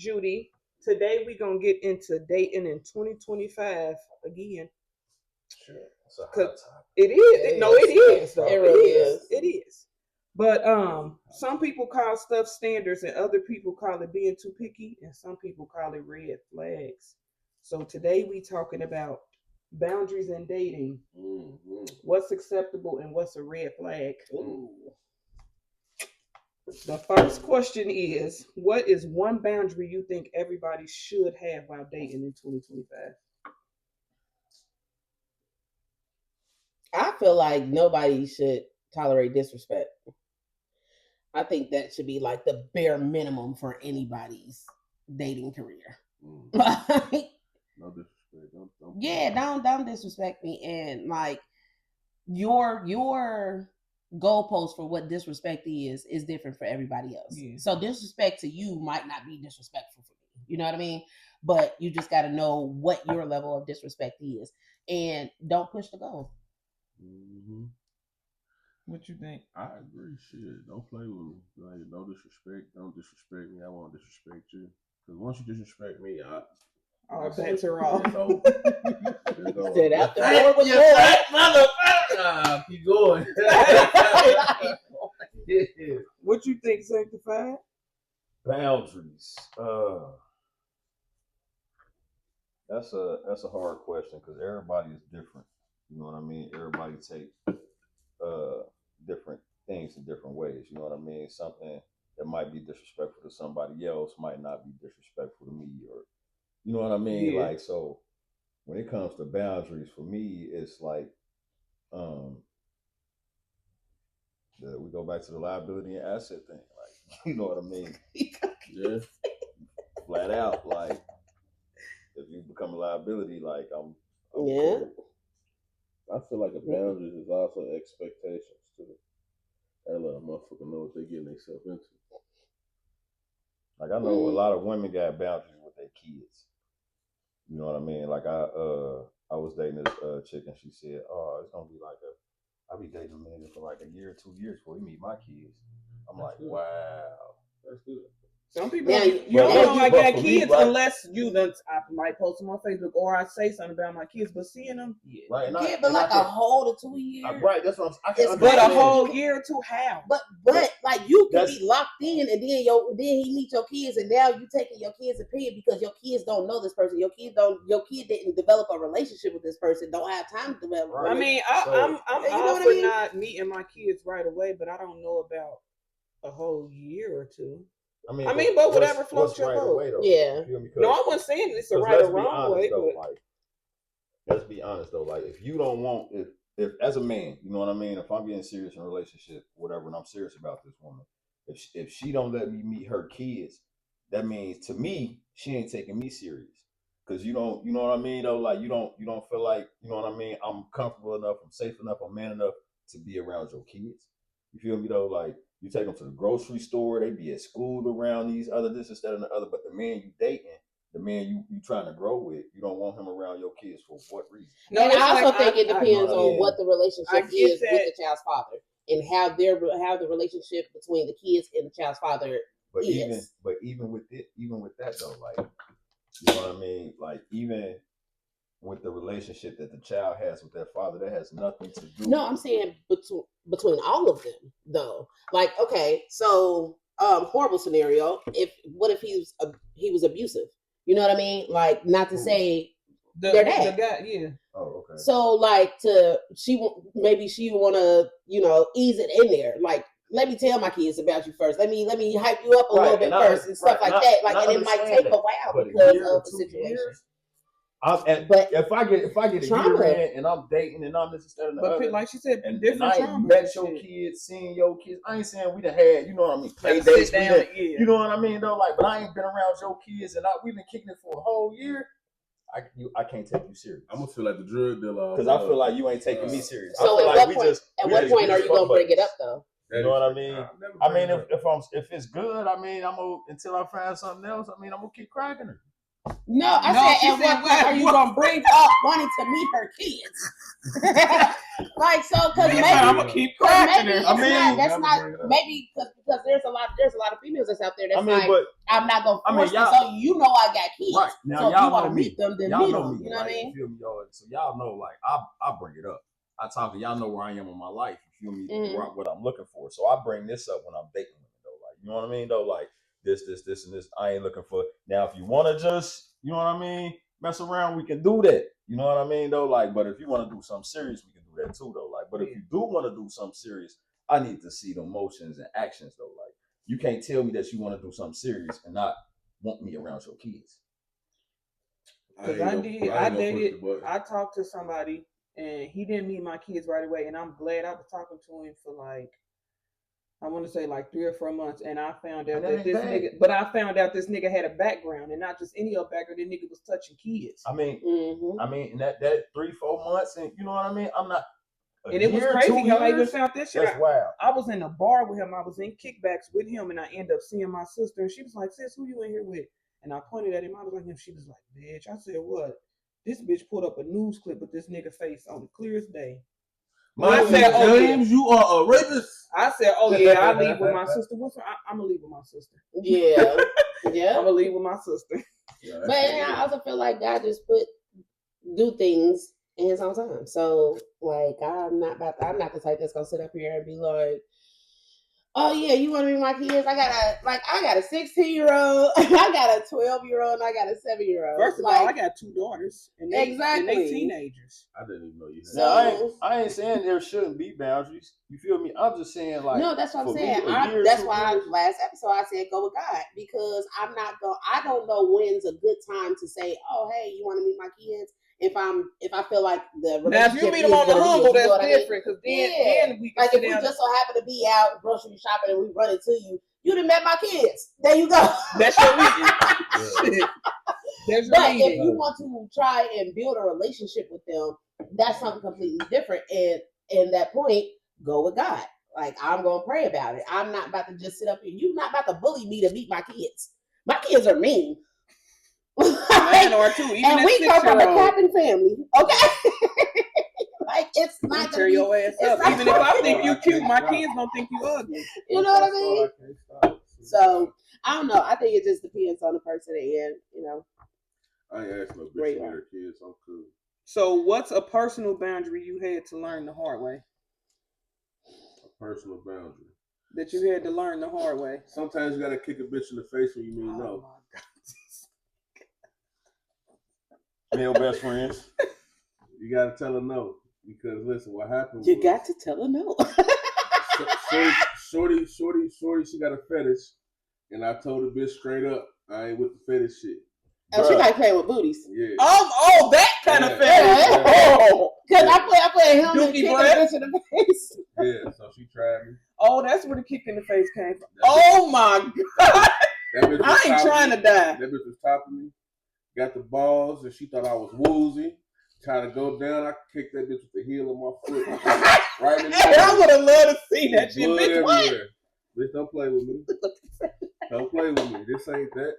Judy. Today we're gonna get into dating in 2025 again. Sure. It's a hot Cause topic. it is. No, it is. Though. It really is. It is. But some people call stuff standards, and other people call it being too picky, and some people call it red flags. So today we talking about boundaries in dating. Mm-hmm. What's acceptable and what's a red flag? Ooh. The first question is, what is one boundary you think everybody should have while dating in 2025? I feel like nobody should tolerate disrespect. I think that should be like the bare minimum for anybody's dating career. Like, No disrespect. don't disrespect me. And like your goalpost for what disrespect is different for everybody else. Yeah. So disrespect to you might not be disrespectful for me. You know what I mean? But you just got to know what your level of disrespect is, and don't push the goal. Mm-hmm. What you think? I agree. Shit, don't play with me. Like, no disrespect. Don't disrespect me. I won't disrespect you. Because once you disrespect me, Our bets are off. Said after war with war. Motherfucker! Keep going. What you think, Sanctified? Boundaries. That's a hard question because everybody is different. You know what I mean? Everybody take different things in different ways. You know what I mean? Something that might be disrespectful to somebody else might not be disrespectful to me, or you know what I mean? Yeah. Like, so when it comes to boundaries, for me, it's like we go back to the liability and asset thing. Like, you know what I mean? Yeah. Flat out, like, if you become a liability, like I'm Yeah. cool. I feel like a boundary is also expectations too. And let a motherfucker know what they're getting themselves into. Like, I know a lot of women got boundaries with their kids. You know what I mean? Like, I was dating this chick and she said, "Oh, it's gonna be like I'll be dating a man for like a year or 2 years before he meet my kids." I'm like, wow, that's good. Some people Yeah, you don't know I got for kids me, right? unless I might post them on Facebook or I say something about my kids, but seeing them, Right? Yeah, but like a whole to 2 years. Right, that's what I It's can but a understand. whole year or two, how? But like you can be locked in, and then he meet your kids, and now you taking your kids' opinion because your kids don't know this person. Your kid didn't develop a relationship with this person. Don't have time to develop. Right. I mean, I'm all for not meeting my kids right away, but I don't know about a whole year or two. I mean, but whatever floats your boat. Yeah. No, I wasn't saying it's a right or wrong way, though, but like, let's be honest though. Like, if you don't want, if as a man, you know what I mean. If I'm getting serious in a relationship, whatever, and I'm serious about this woman, if she don't let me meet her kids, that means to me she ain't taking me serious. Cause you know what I mean though. Like, you don't feel like, you know what I mean. I'm comfortable enough, I'm safe enough, I'm man enough to be around your kids. You feel me though? Like, you take them to the grocery store, they be at school around these other this instead of the other. But the man you dating, the man you trying to grow with, you don't want him around your kids for what reason? No, and I also think it depends on what the relationship is with the child's father and how the relationship between the kids and the child's father is. Even with that though, like, you know what I mean? Like, even with the relationship that the child has with their father, that has nothing to do. No, I'm saying between all of them though. Like, okay, so horrible scenario. What if he was abusive? You know what I mean? Like, not to say their dad. The guy, yeah. Oh, okay. So like maybe she want to ease it in there. Like, let me tell my kids about you first. Let me hype you up a little bit first and stuff like that. Like, and it might take a while because of the situation. But if I get a year in and I'm dating and I'm this instead of the other, like she said, and different I ain't met your kids, seeing your kids. I ain't saying we done had, you know what I mean, play dates. You know what I mean though, like, but I ain't been around your kids and we've been kicking it for a whole year. I can't take you serious. I'm gonna feel like the drug dealer because I feel like you ain't taking me serious. So at what point are you gonna bring it up though? You know what I mean? I mean, if it's good, I mean, until I find something else. I mean, I'm gonna keep cracking her. No, I No, said, she at said, what point are you what? gonna bring up wanting to meet her kids? Like, so, because maybe, I'm gonna keep so cracking maybe her. it's I mean, not. That's never not. bring it up. Maybe because there's a lot of females that's out there that's I mean, like, but I'm not gonna I mean, force them. y'all- So you know I got kids. right now, So if y'all you want know to me. meet them, then Y'all meet know them. me, You know right? what I You mean? feel me, y'all? So y'all know, like, I bring it up. I talk to y'all know where I am in my life. You feel me? Mhm. What I'm looking for. So I bring this up when I'm dating women, though. Like, you know what I mean? Though, like this, and this. I ain't looking for. Now, if you want to just, you know what I mean, mess around, we can do that. You know what I mean? Though, like, but if you want to do something serious, we can do that too, though. Like, but if you do want to do something serious, I need to see the motions and actions, though. Like, you can't tell me that you want to do something serious and not want me around your kids. Because I dated, I talked to somebody and he didn't meet my kids right away. And I'm glad I was talking to him for like, I want to say like 3 or 4 months. And I found out that this nigga, but I found out this nigga had a background and not just any old background. That nigga was touching kids. I mean, and that 3-4 months, and you know what I mean? I'm not. And it was crazy how I even found this shit. That's wild. I was in a bar with him. I was in kickbacks with him, and I ended up seeing my sister. And she was like, "Sis, who you in here with?" And I pointed at him. I was like, "Him." She was like, "Bitch." I said, "What?" This bitch pulled up a news clip of this nigga face on the clearest day. I said, "Oh, James, you are a rapist." I said, "Oh yeah, I leave with my sister." I'm gonna leave with my sister. Yeah, yeah. I'm gonna leave with my sister. Yeah, but I also feel like God just do things in His own time. So like, I'm not the type that's gonna sit up here and be like, "Oh yeah, you want to be my kids? I got a 16-year-old, I got a 12-year-old, and I got a 7-year-old." First of all, I got 2 daughters, and they teenagers. I didn't even know you had. So, I ain't saying there shouldn't be boundaries. You feel me? I'm just saying, like, no, that's what I'm saying. Last episode I said go with God, because I don't know when's a good time to say, "Oh hey, you want to meet my kids?" If I feel like the relationship, now if you meet them on the humble, that's different. Because then we can like if we just so happen to be out grocery shopping and we run into you, you done met my kids. There you go. That's your meeting. But if you want to try and build a relationship with them, that's something completely different. And in that point, go with God. Like, I'm gonna pray about it. I'm not about to just sit up here. You're not about to bully me to meet my kids. My kids are mean. Mine are too. Even and we come from a capping family, okay? Like, it's not gonna tear your ass up. Even if I think you cute, my kids don't think you ugly. You know what I mean? So I don't know. I think it just depends on the person, and you know. I ain't asked no bitch to her kids. I'm cool. So, what's a personal boundary you had to learn the hard way? A personal boundary that you had to learn the hard way. Sometimes you gotta kick a bitch in the face when you mean no. Male best friends. You gotta tell her no, because listen, what happened? You got to tell her no. Shorty, she got a fetish, and I told the bitch straight up, I ain't with the fetish shit. Oh, she like playing with booties. Yeah. Oh, that kind of fetish. Oh, because I play a helmet and kick a bitch in the face. Yeah, so she tried me. Oh, that's where the kick in the face came from. Oh my god! I ain't trying to die. That bitch was topping me. Got the balls, and she thought I was woozy. Trying to go down, I kicked that bitch with the heel of my foot. Right in the hey, I would have loved to see that shit. Blood Bitch, everywhere. what? Bitch, don't play with me. Don't play with me. This ain't that.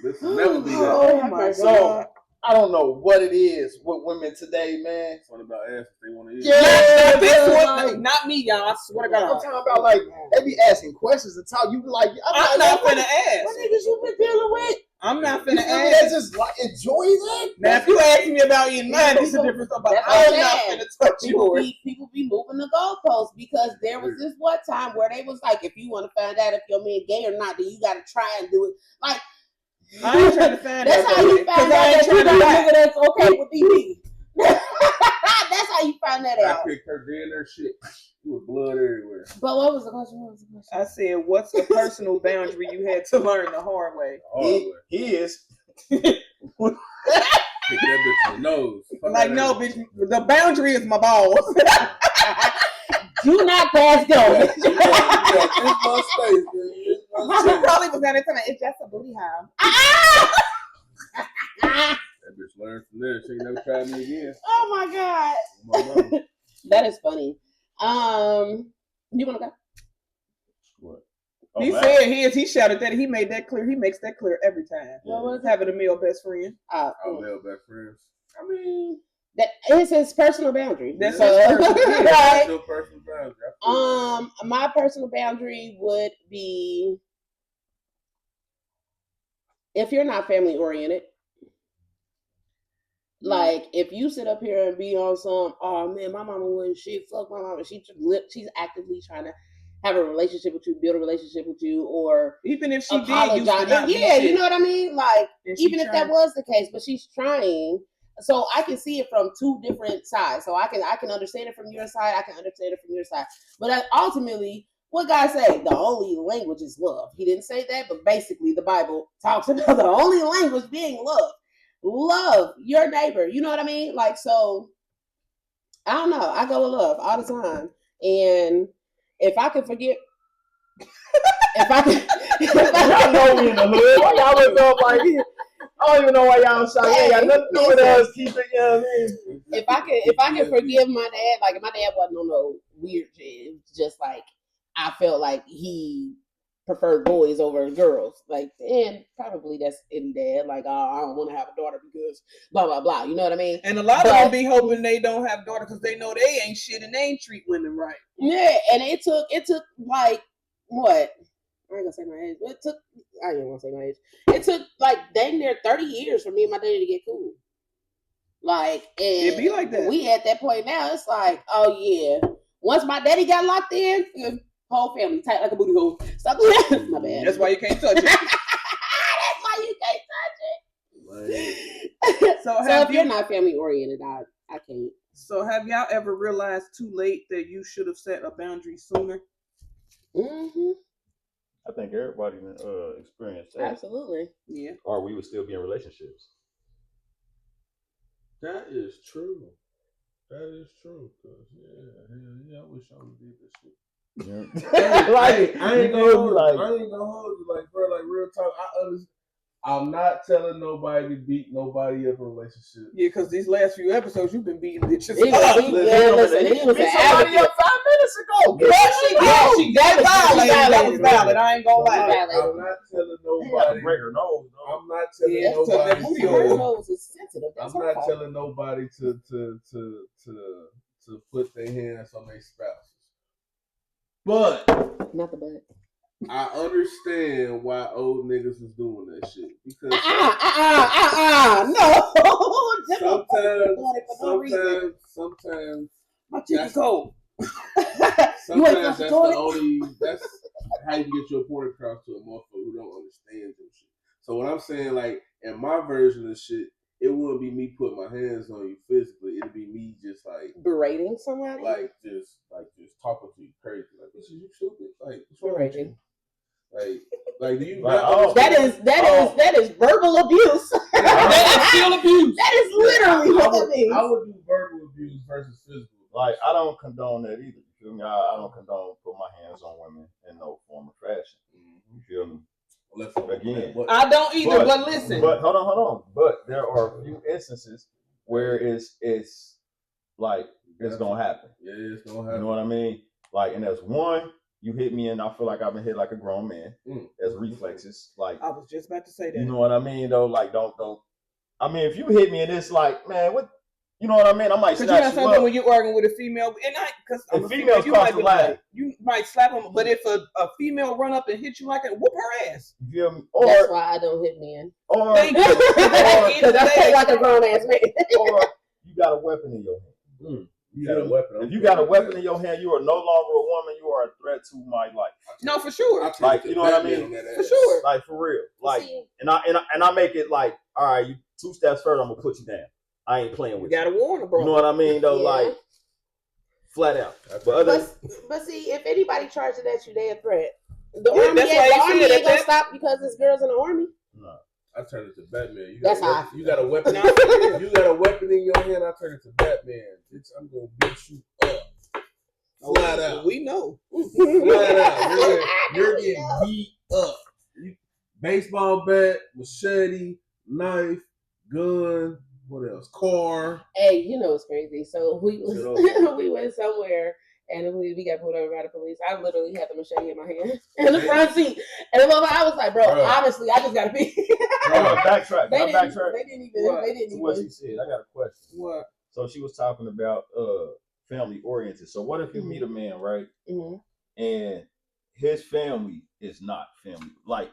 This will never be that. Oh my god. I don't know what it is with women today, man. It's all about ass if they want to eat. Yeah, this one, not me, y'all. I swear to God. I'm talking about, like, they be asking questions and talk. You be like, I'm not finna ask. What niggas you been dealing with? I'm not finna ask. They just like enjoy that. Now, if you ask me about eating mine, it's a different stuff. But I'm not finna touch yours. People be moving the goalposts, because there was this one time where they was like, if you want to find out if your man gay or not, then you got to try and do it. Like, I ain't trying to find out. That's how you find out that you got a nigga that's okay with DB. That's how you find that out. I picked her dead in her shit. There was blood everywhere. But what was the question? I said, what's the personal boundary you had to learn the hard way? He is. Pick that bitch in the nose. Like, no, bitch, the boundary is my balls. Do not pass go. She probably was gonna tell me it's just a booty hole. That bitch learned from there. She ain't never tried me again. Oh my god. That is funny. You wanna go? What? Oh, He man. said his. He shouted that. He made that clear. He makes that clear every time. What was it? Having a male best friend. Our male best friends. I mean, That is his personal boundary. That's So, his personal- right? that's your personal boundary. I feel that. My personal boundary would be if you're not family oriented. Like if you sit up here and be on some, oh man, my mama wouldn't shit, fuck my mama. She's actively trying to have a relationship with you, build a relationship with you, or Even if she did, apologize. Yeah, you know what I mean? Like And she even if that trying- was the case, but she's trying. So I can see it from two different sides. So I can understand it from your side. I can understand it from your side. But ultimately, what God say? The only language is love. He didn't say that, but basically the Bible talks about the only language being love. Love your neighbor. You know what I mean? Like, so I don't know. I go with love all the time. And if I can forget, if I can, Y'all know me in the hood. Why y'all look up like this? I don't even know why y'all shot. You ain't got nothing to do with us. Keep it, you know what I mean? if I can forgive my dad, like if my dad wasn't on no weird shit, it was just like I felt like he preferred boys over girls. Like, and probably that's any dad. Like, oh, I don't want to have a daughter because blah blah blah. You know what I mean? And a lot of them be hoping they don't have daughters because they know they ain't shit and they ain't treat women right. Yeah, and it took like what? I ain't gonna say my age, but I ain't gonna say my age. It took like dang near 30 years for me and my daddy to get cool. Like, and It be like that. we at that point now, it's like, oh yeah. Once my daddy got locked in, the whole family tight like a booty hole. Stop my bad. That's why you can't touch it. That's why you can't touch it. So So have if you're not family oriented, I can't. So have y'all ever realized too late that you should have set a boundary sooner? Mm-hmm. I think everybody experienced that. Absolutely. Yeah. Or we would still be in relationships. That is true. That is true. Cause yeah, I wish I would did this shit. Like, I ain't you gonna feel hold me? you. Like, I ain't gonna hold you. Like, bro, like real talk. I understand. I'm not telling nobody to beat nobody up in a relationship. Yeah, because these last few episodes you've been beating bitches He up. was, he was an advocate. 5 minutes ago. She got violated. That was valid. I ain't gonna lie. I'm not telling nobody. Break her nose. I'm not telling Yeah, took that nobody. booty Her hole. nose is sensitive. That's I'm her not fault. telling nobody to put their hands on their spouses. But Not the butt. I understand why old niggas was doing that shit because No. sometimes My chicken cold. sometimes that's how you get your point across to a motherfucker who don't understand your shit. So what I'm saying, like in my version of shit, it wouldn't be me putting my hands on you physically. It'd be me just like Berating somebody. just talking to you crazy. Like, bitch, you stupid. Like, what's wrong with you? Like, do you? Like, That is verbal abuse. That is still abuse. That is literally what that means. I would do verbal abuse versus physical. Like, I don't condone that either. You feel me? I don't condone put my hands on women in no form or fashion. You feel me? Again, I don't either, but listen. But hold on. But there are a few instances where it's like it's gonna happen. Yeah, it's gonna happen. You know what I mean? Like, and there's one. You hit me, and I feel like I've been hit like a grown man. As reflexes, like I was just about to say that. you know what I mean? Though, like, don't. I mean, if you hit me and it's like, man, what? You know what I mean? I might Because snatch you know you something up. when you're arguing with a female, and females you cross might the be line. like, you might slap them, but if a female run up and hit you like that, whoop her ass. You feel me? That's why I don't hit men. Or Thank you. Because I feel like a grown ass man. or you got a weapon in your hand. You got a weapon. If you got a weapon in your hand, you are no longer a woman. You are a threat to my life. No, for sure. Like, you know what I mean? For sure. Like, for real. Like, and I make it like, all right, you 2 steps further, I'm gonna put you down. I ain't playing with You gotta warn her, bro. You know what I mean? Though, Yeah. like, flat out. But see, if anybody charges at you, they a threat. The Yeah, army that's why you ain't said that- gonna stop because there's girls in the army. No. I turn it to Batman. That's how I You got a weapon. No. You got a weapon in your hand. I turn it to Batman. Bitch, I'm gonna beat you up. Flat out. We know. Flat out. You're getting beat up. Baseball bat, machete, knife, gun. What else? Car. Hey, you know it's crazy. So we went somewhere And we got pulled over by the police. I literally had the machete in my hand in the front seat. And I was like, bro, honestly, I just got to be. Backtrack. They Can I backtrack? didn't even. What she said. I got a question. What? So she was talking about family oriented. So what if you meet a man, right? Mm-hmm. And his family is not family. Like,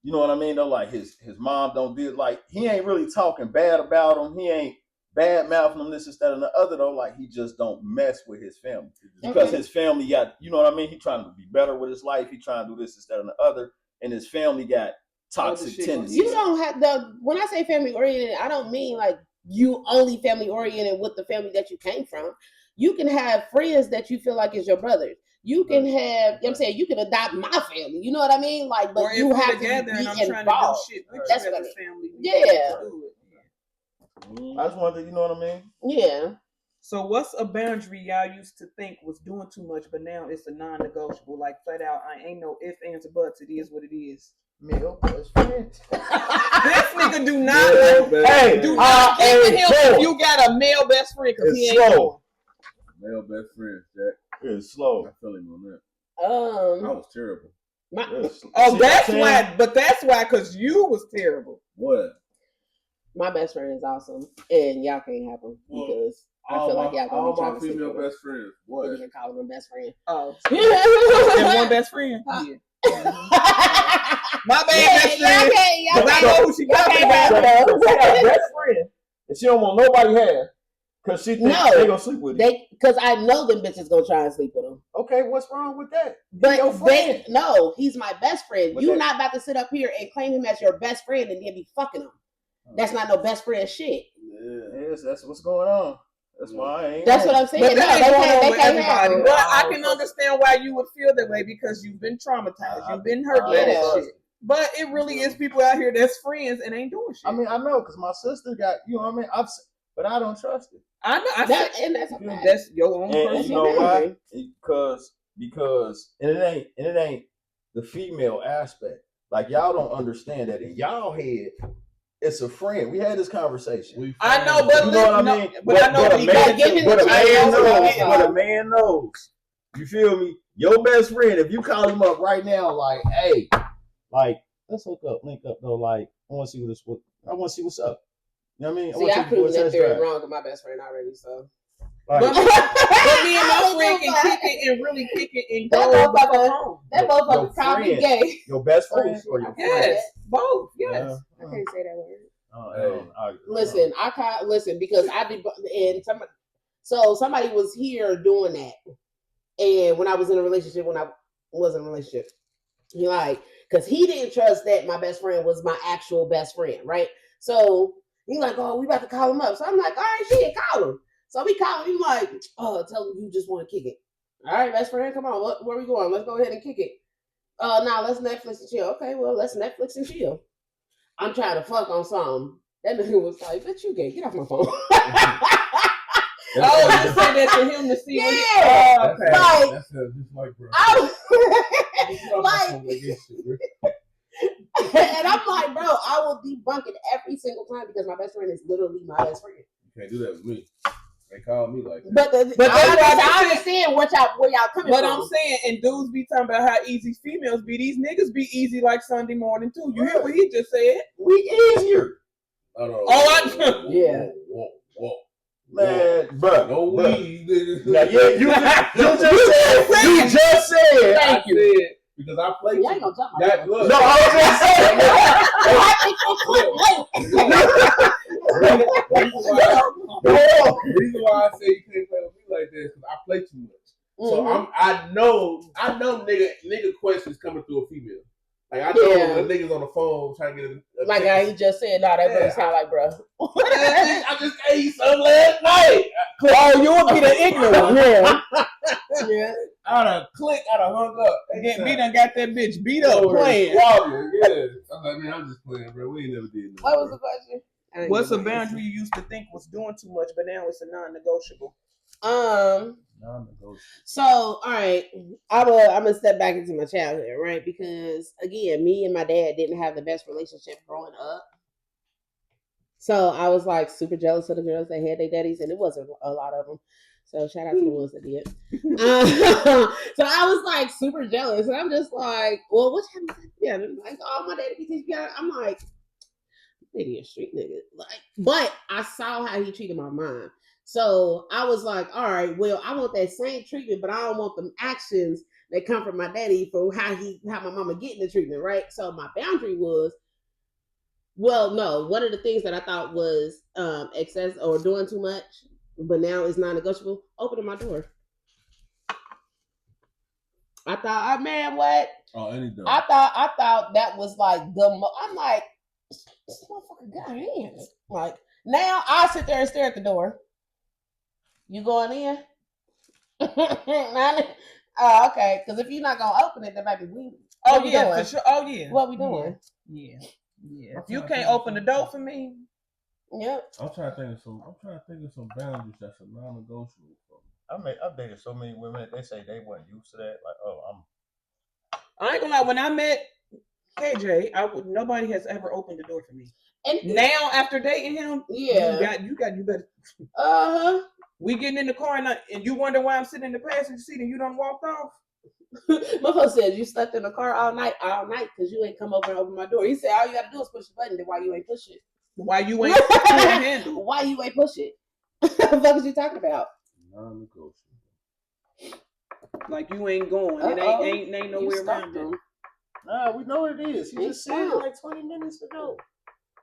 you know what I mean? Though, like his mom don't do like he ain't really talking bad about him. He ain't bad mouthing him this, that, and the other though. Like he just don't mess with his family because his family got, you know what I mean? He trying to be better with his life. He trying to do this, that, and the other, and his family got toxic tendencies. You don't have when I say family oriented, I don't mean like you only family oriented with the family that you came from. You can have friends that you feel like is your brothers. You can have, you know what I'm saying, you can adopt my family. You know what I mean? Like, but you have to be and I'm involved. trying to do shit with That's you what as I a family. Yeah. I just wanted to, you know what I mean? Yeah. So what's a boundary y'all used to think was doing too much, but now it's a non-negotiable? Like flat out, I ain't no ifs, ands, or buts. It is what it is. Male best friend. This nigga do not do not give him if you got a male best friend because he ain't slow. Male best friend, Jack. It's slow. I feel him on that. I was terrible. That's why. But that's why, because you was terrible. What? My best friend is awesome, and y'all can't have him because I feel like y'all gonna be trying to sleep with him. All my female best friends. What? You can call him best friend. Oh, and one best friend. Yeah. My bad, best friend. Because I know who she got. She got a best friend, and she don't want nobody have. Because she thinks they gonna sleep with you. Because I know them bitches gonna try and sleep with him. Okay, what's wrong with that? But he's my best friend. You're not about to sit up here and claim him as your best friend and then be fucking him. That's not no best friend shit. Yeah, that's what's going on. That's why I ain't. That's what I'm saying. But that ain't going on with everybody. But But I can understand why you would feel that way because you've been traumatized. You've been hurt by that shit. But it really is people out here that's friends and ain't doing shit. I mean, I know because my sister got, you know what I mean? But I don't trust it. I know. That's your own and person. You know why? Because it ain't the female aspect. Like y'all don't understand that in y'all head. It's a friend. We had this conversation. I know, but you know what I mean. But I know, but a man knows. You feel me? Your best friend. If you call him up right now, like, hey, like, let's hook up, link up though. Like, I want to see what's up. You know what I mean? See, I proved that theory wrong with my best friend already, so. Like, but me and my friend can kick it and really kick it and go home. That motherfucker probably gay. Your best friend or your friend? Yes, both. Yes. I can't say that word. Listen, I can't listen because I did, and somebody was here doing that, and when I was in a relationship, when I was in a relationship, because he didn't trust that my best friend was my actual best friend, right? So he's like, oh, we about to call him up. So I'm like, all right, shit, call him. So we call him. He's like, oh, tell him you just want to kick it. All right, best friend, come on. Where we going? Let's go ahead and kick it. Now let's Netflix and chill. Okay, well, let's Netflix and chill. I'm trying to fuck on something. That nigga was like, bitch, you gay. Get off my phone. You said that to him to see what he... okay. That's just like, bro. And I'm like, bro, I will debunk it every single time because my best friend is literally my best friend. You can't do that with me. They call me like that. But I understand where y'all coming from. But I'm saying, and dudes be talking about how easy females be. These niggas be easy like Sunday morning too. You hear what he just said? We easier. Whoa. Man, bro. No weed, nigga. Now, you just said. Thank you. Because I play. You ain't gonna jump my No, I was just saying. The reason why I say you can't play with me like this is because I play too much. So I know nigga questions coming through a female. Like I know when the niggas on the phone trying to get a like how he just said, nah, that doesn't sound like bro. I just gave you some last night. Oh, you would be the ignorant one. Yeah. I'd have clicked, I'd have hung up. We done got that bitch beat up playing. Yeah. I'm like, man, I'm just playing, bro. We ain't never did nothing. What was the question? What's a boundary you used to think was doing too much, but now it's a non-negotiable? Non-negotiable. So, all right, I'm gonna step back into my childhood, right? Because again, me and my dad didn't have the best relationship growing up. So I was like super jealous of the girls that had their daddies, and it wasn't a lot of them. So shout out to the ones that did. So I was like super jealous, and I'm just like, well, what happened? Yeah, like, oh, my daddy be teaching me. I'm like, maybe a street nigga. Like, but I saw how he treated my mom. So I was like, all right, well, I want that same treatment, but I don't want them actions that come from my daddy for how my mama getting the treatment, right? So my boundary was, well, no, one of the things that I thought was excess or doing too much, but now it's non-negotiable, opening my door. I thought, man, what? Oh, any door. I thought that was like I'm like, this motherfucker got hands. Like, now I'll sit there and stare at the door. You going in? Oh, okay. Because if you're not gonna open it, then maybe we. Oh yeah, for sure. Oh yeah. What we doing? Yeah. If you can't open the door for me. Yep. I'm trying to think of some boundaries that's a non-negotiable for me. I've dated so many women that they say they weren't used to that. Like, I ain't gonna lie. When I met KJ, nobody has ever opened the door for me. And now after dating him, yeah, you better. We getting in the car and you wonder why I'm sitting in the passenger seat and you done walked off. Motherfucker said you slept in the car all night because you ain't come over and open my door. He said all you gotta do is push the button. Then why you ain't push it? Why you ain't push the handle? Why you ain't push it? What the fuck is you talking about? Non-negotiable. Like you ain't going. It ain't nowhere around them. nah, we know what it is. He just said like 20 minutes ago.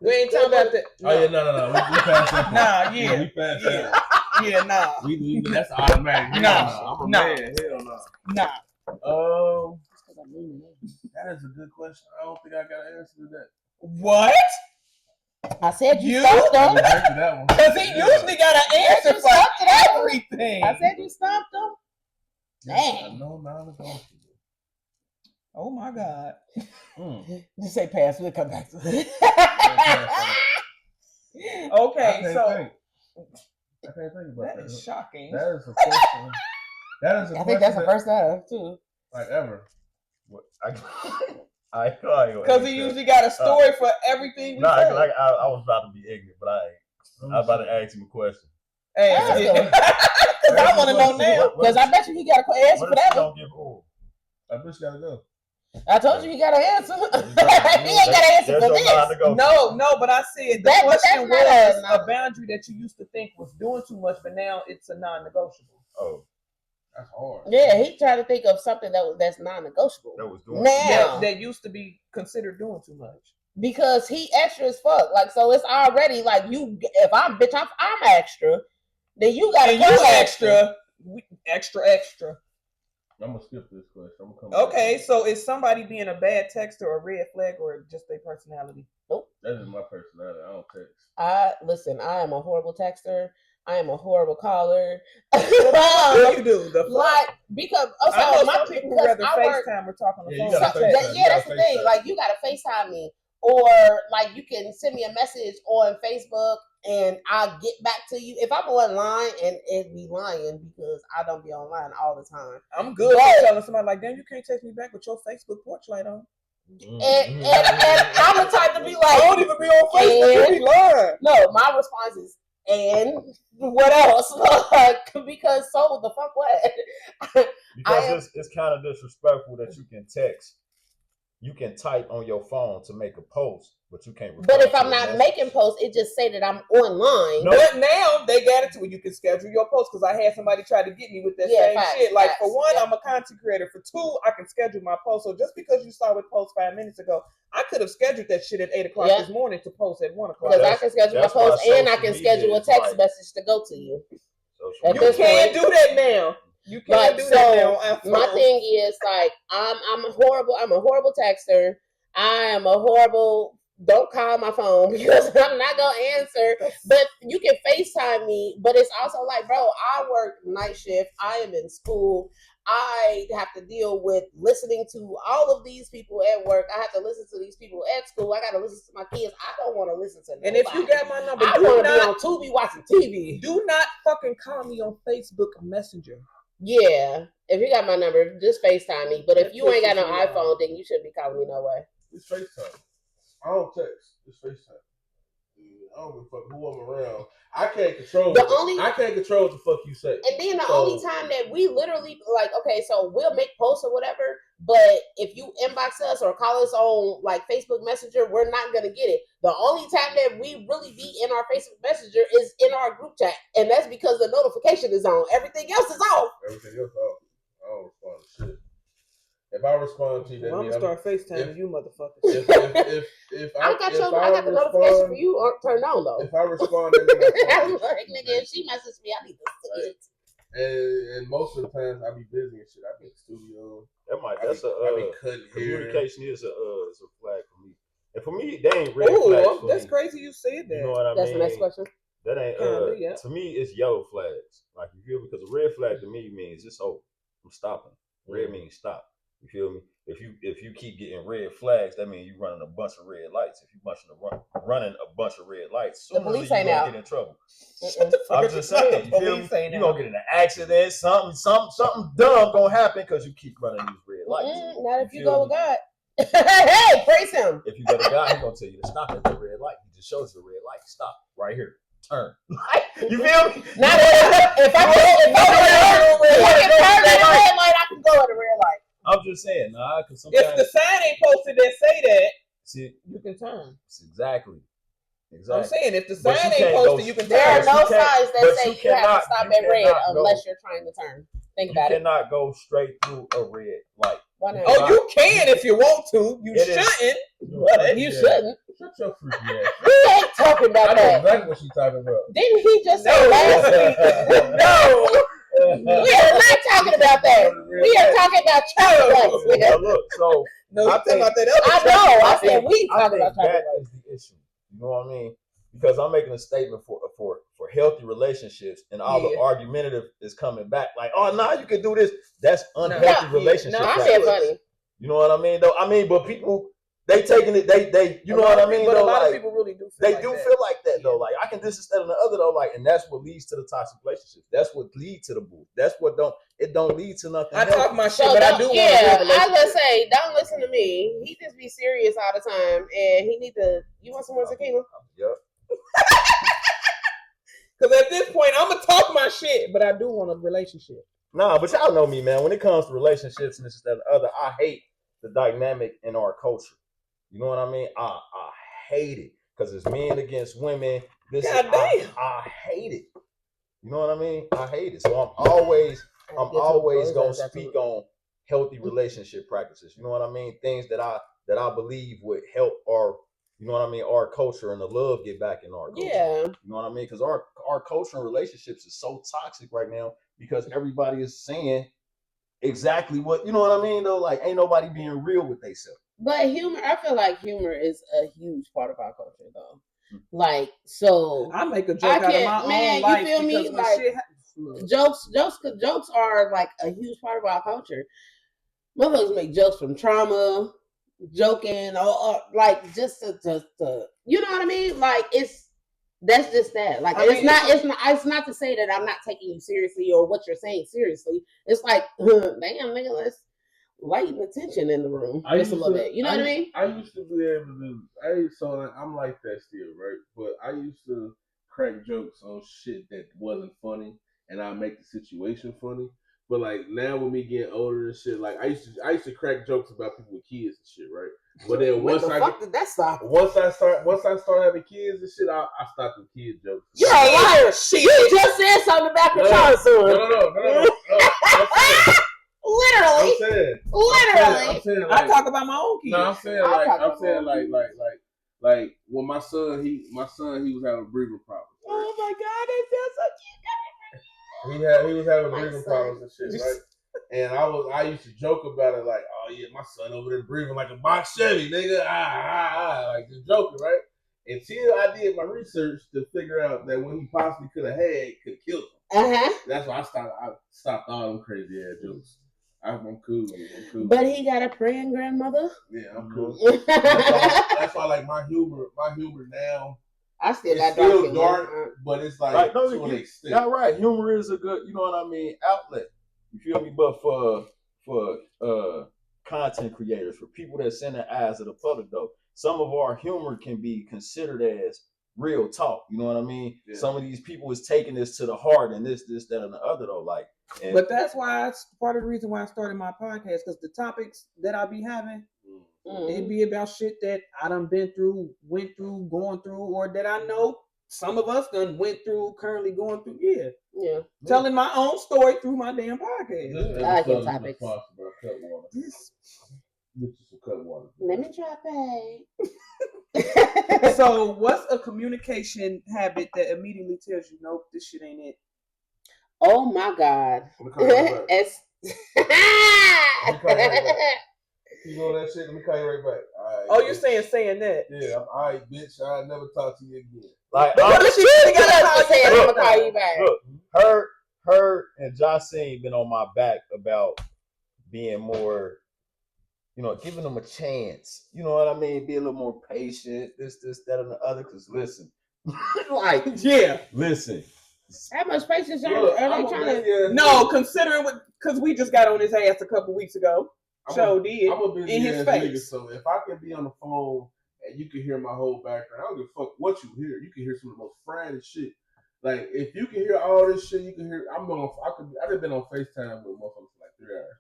We ain't talking about that. No. Oh yeah, no. We passed that. Nah, yeah. We passed that. Yeah, nah. We that's automatic. Nah. I'm a man. Hell no. Nah. That is a good question. I don't think I got an answer to that. What? I said you stumped him. Because he usually got an answer for everything. I said you stumped him. Dang. No non-negotiable. Oh my God. Just say pass. We'll come back to it. Okay, so I can't think about that. That is shocking. That is a question. I think that's the first time too. Like ever. What? I because he usually got a story for everything. We say. Like I was about to be ignorant, but I was about to ask him a question. Hey, because I want to know now. Because I bet you he got an answer for that one. I bitch gotta go. I told you he got an answer. He ain't got an answer for this. No, but I said the question was a boundary that you used to think was doing too much, but now it's a non-negotiable. Oh, that's hard. Yeah, he tried to think of something that's non-negotiable. That was doing that used to be considered doing too much. Because he extra as fuck. Like, so it's already like you. If I'm extra, then you got to you extra. I'm gonna skip this question. I'm gonna come back. So is somebody being a bad texter a red flag or just their personality? Nope. That is my personality. I don't text. Listen, I am a horrible texter. I am a horrible caller. What do you do? Because some people rather FaceTime or talk on the phone. That's the thing. Like, you gotta FaceTime me, or like you can send me a message on Facebook and I'll get back to you. If I'm online, and it'd be lying because I don't be online all the time. I'm good for telling somebody like, damn, you can't text me back with your Facebook porch light on. And I'm the type to be like, I don't even be on Facebook. You be lying. No, my response is, and what else? Because so the fuck what? Because it's kind of disrespectful that you can text. You can type on your phone to make a post, but you can't. But if I'm not making posts, it just say that I'm online. No. But now they got it to where you can schedule your post. Because I had somebody try to get me with that same shit. Like, for one, I'm a content creator. For two, I can schedule my post. So just because you saw it post 5 minutes ago, I could have scheduled that shit at 8 o'clock this morning to post at 1 o'clock. Because I can schedule my post and I can schedule a text message to go to you. You can't do that now. You can't do that now. My thing is, like, I'm a horrible texter. I am a horrible. Don't call my phone because I'm not gonna answer. But you can FaceTime me. But it's also like, bro, I work night shift. I am in school. I have to deal with listening to all of these people at work. I have to listen to these people at school. I got to listen to my kids. I don't want to listen to nobody. And if you got my number, I want to be on Tubi watching TV. Do not fucking call me on Facebook Messenger. Yeah, if you got my number, just FaceTime me. But if you ain't got no iPhone, then you shouldn't be calling me no way. It's FaceTime. I don't text. It's FaceTime. I don't give a fuck who I'm around. I can't control. I can't control what the fuck you say. And then the only time that we literally like, okay, so we'll make posts or whatever, but if you inbox us or call us on like Facebook Messenger, we're not gonna get it. The only time that we really be in our Facebook Messenger is in our group chat, and that's because the notification is on. Everything else is off. Everything else off. I don't respond to shit. If I respond to you, that I'm means gonna start FaceTiming you, motherfuckers. If I got the notification for you turned on though. If I respond, that means I'm like, nigga, if she messages me, I need to see it. And most of the times I be busy and shit. I be in the studio. I be cutting communication is a flag for me. And for me, they ain't red flags. That's crazy you said that. You know what I mean? That's the next question. That ain't yeah. To me, it's yellow flags. Like, you feel me? Because a red flag to me means it's over. I'm stopping. Red means stop. You feel me? If you keep getting red flags, that means you running a bunch of red lights. If you running a bunch of red lights, sooner or later you're gonna get in trouble. I'm just saying, you feel me? You're gonna get in an accident, something dumb gonna happen because you keep running these red lights. Not if you go with God. Hey, praise him. If you go to God, he's gonna tell you to stop at the red light. He just shows you the red light. Stop right here. Turn. You feel me? Not if I turn at a red light, I can go at a red light. I'm just saying, because sometimes if the sign ain't posted that say that, see, you can turn. Exactly. I'm saying if the sign ain't posted, you can turn. There are no signs that say you have to stop at red unless you're trying to turn. Think about it. You cannot go straight through a red light. Why not? Oh, you can if you want to. You shouldn't. You shouldn't. Shut your freaky ass. We ain't talking about I know that. exactly what she's talking about. Didn't he just say last week? No. We are not talking about that. We are talking about child lights. Now look, so no, I'm talking about that I know. I said we talking about child that is the issue. You know what I mean? Because I'm making a statement for healthy relationships, and all the argumentative is coming back. Like, oh, now you can do this. That's unhealthy relationship. No, I said funny. You know what I mean? Though I mean, but people they taking it. They you know what I mean? But though, a lot like, of people really do. They do feel like that though. Like, I can this instead of the other though. Like, and that's what leads to the toxic relationships. That's what leads to the bull. That's what don't lead to nothing. I talk my shit, So but I do. Yeah, I was gonna say, don't listen to me. He just be serious all the time, and he need to. You want some more tequila? Yep. Because at this point, I'm gonna talk my shit, but I do want a relationship. Nah, but y'all know me, man. When it comes to relationships and this, that, and the other, I hate the dynamic in our culture. You know what I mean? I hate it because it's men against women. I hate it. You know what I mean? I hate it. So I'm always gonna speak on healthy relationship practices. You know what I mean? Things that I believe would help our, you know what I mean, our culture and the love get back in our culture. Yeah. You know what I mean? Because our culture and relationships is so toxic right now because everybody is saying exactly what, you know what I mean, though? Like, ain't nobody being real with themselves. But humor, I feel like humor is a huge part of our culture, though. Like, so I make a joke out of my own life. You feel me? Like, jokes are like a huge part of our culture. Motherfuckers make jokes from trauma, joking, or like just to you know what I mean? Like, that's just that. Like, it's not to say that I'm not taking you seriously or what you're saying seriously. It's like, damn, nigga, let's lighten the tension in the room just a little bit. You know what I mean? I used to be able to do. I'm like that still, right? But I used to crack jokes on shit that wasn't funny, and I make the situation funny. But like now, with me getting older and shit, like I used to crack jokes about people with kids and shit, right? But then once I start having kids and shit, I stop the kid jokes. You're a liar, shit. You just said something about the child soon. No. Literally. I'm saying like, I talk about my own kids. No, I'm saying like when my son he was having breathing problems. Right? Oh my god, they feel so cute. He was having breathing problems and shit, right? And I used to joke about it like, oh yeah, my son over there breathing like a box Chevy, nigga, like just joking, right? Until I did my research to figure out that when he possibly could have killed him. That's why I stopped all them crazy ass jokes. I'm cool. But he got a praying grandmother. Yeah, I'm cool. That's why like my humor now. I still got dark, but it's like to an extent. Y'all right. Humor is a good, you know what I mean, outlet. You feel me? But for content creators, for people that send the eyes of the public, though, some of our humor can be considered as real talk. You know what I mean? Yeah. Some of these people is taking this to the heart and this, that, and the other though. Like, and But that's why it's part of the reason why I started my podcast, because the topics that I be having, it be about shit that I done been through, went through, going through, or that I know some of us done went through, currently going through. Yeah. Telling my own story through my damn podcast. I like your topics. Get you some cut water. Let me try that. So, what's a communication habit that immediately tells you, nope, this shit ain't it? Oh my God. It's You know that shit? Let me call you right back. Right, oh, you're saying that? Yeah, I'm all right, bitch. I'll never talk to you again. like, What if she really gotta call you I'm gonna back? call you back. look, her and Josine been on my back about being more, you know, giving them a chance. You know what I mean? Be a little more patient. This, that, and the other. Cause listen, like, Yeah. listen. How much patience are Look, they I'm trying a to? No, considering what, because we just got on his ass a couple weeks ago. I'm a busy in his ass face. nigga, so if I can be on the phone and you can hear my whole background, I don't give a fuck what you hear. You can hear some of the most fried shit. Like if you can hear all this shit, you can hear. I've been on FaceTime with motherfuckers for like 3 hours.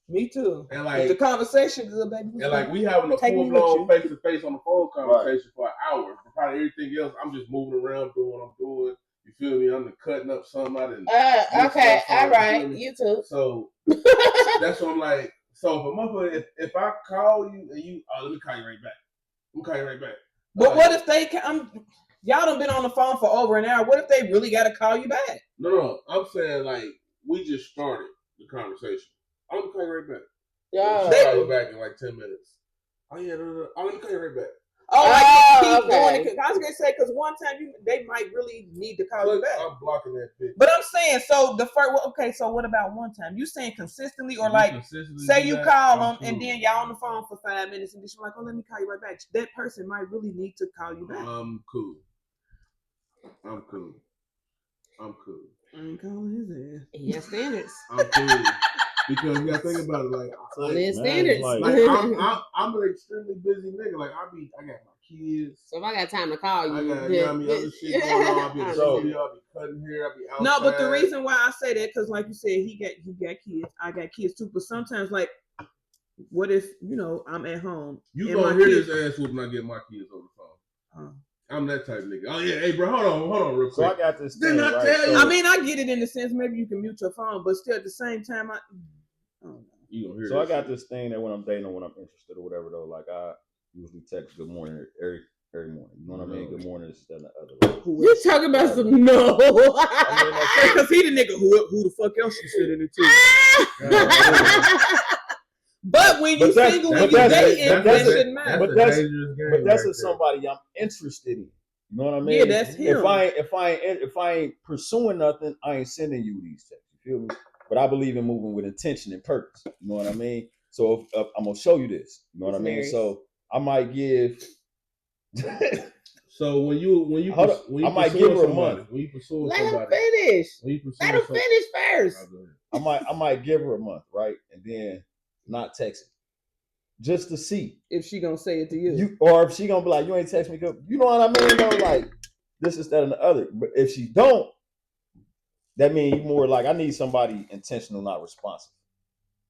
Me too. And like if the conversation good, baby. And like we having a Take me full with blown you. face to face on the phone conversation for an hour. For probably everything else, I'm just moving around doing what I'm doing. You feel me? I'm cutting up something. I didn't. Okay, all right. You You too. So that's what I'm like. So if a motherfucker, if I call you and you, let me call you right back. I'm gonna call you right back. But what if they y'all done been on the phone for over an hour? What if they really got to call you back? No. I'm saying like we just started the conversation. I'm gonna call you right back. Yeah. She'll call you back in like 10 minutes. Oh yeah, no. I'm gonna call you right back. Oh, like keep okay. doing it. I was gonna say because one time they might really need to call you back. I'm blocking that bitch. But I'm saying so the first. Okay, so what about one time? You saying consistently or like say you call them and then y'all on the phone for 5 minutes and then she's like, oh, let me call you right back. That person might really need to call you back. I'm cool. I ain't calling his ass. He has standards. I'm cool. Because you gotta think about it, like His standards. like I'm an extremely busy nigga. Like I got my kids. So if I got time to call you, I got, you know what I mean, other shit going on. I'll be in the studio, I'll be cutting hair, I'll be outside. No, but the reason why I say that, because like you said, he got kids, I got kids too. But sometimes, like, what if I'm at home? You gonna hear this ass whoop when I get my kids on the phone? I'm that type of nigga. Oh yeah, hey bro, hold on, real quick. So I got this thing, Didn't I right? tell you? I mean, I get it in the sense maybe you can mute your phone, but still at the same time, I don't know. You gonna hear So I got this thing that when I'm dating or when I'm interested or whatever though, like I usually text good morning every morning. You know what I mean? Good morning, this, that, and the other. You talking about some no? Because he the nigga who the fuck else you sitting into. But when you single and you dating, that shouldn't matter. But that's if somebody I'm interested in. You know what I mean? Yeah, that's him. If I ain't pursuing nothing, I ain't sending you these texts. You feel me? But I believe in moving with intention and purpose. You know what I mean? So if, I'm gonna show you this. You know what I mean? So I might give. So when you I might give her a month. When you pursue Let somebody, him finish. Let him somebody, finish first. I might give her a month, right? And then not text it. Just to see if she gonna say it to you. Or if she gonna be like, you ain't text me good. You know what I mean? Though, like this is that and the other. But if she don't, that means you more like I need somebody intentional, not responsive.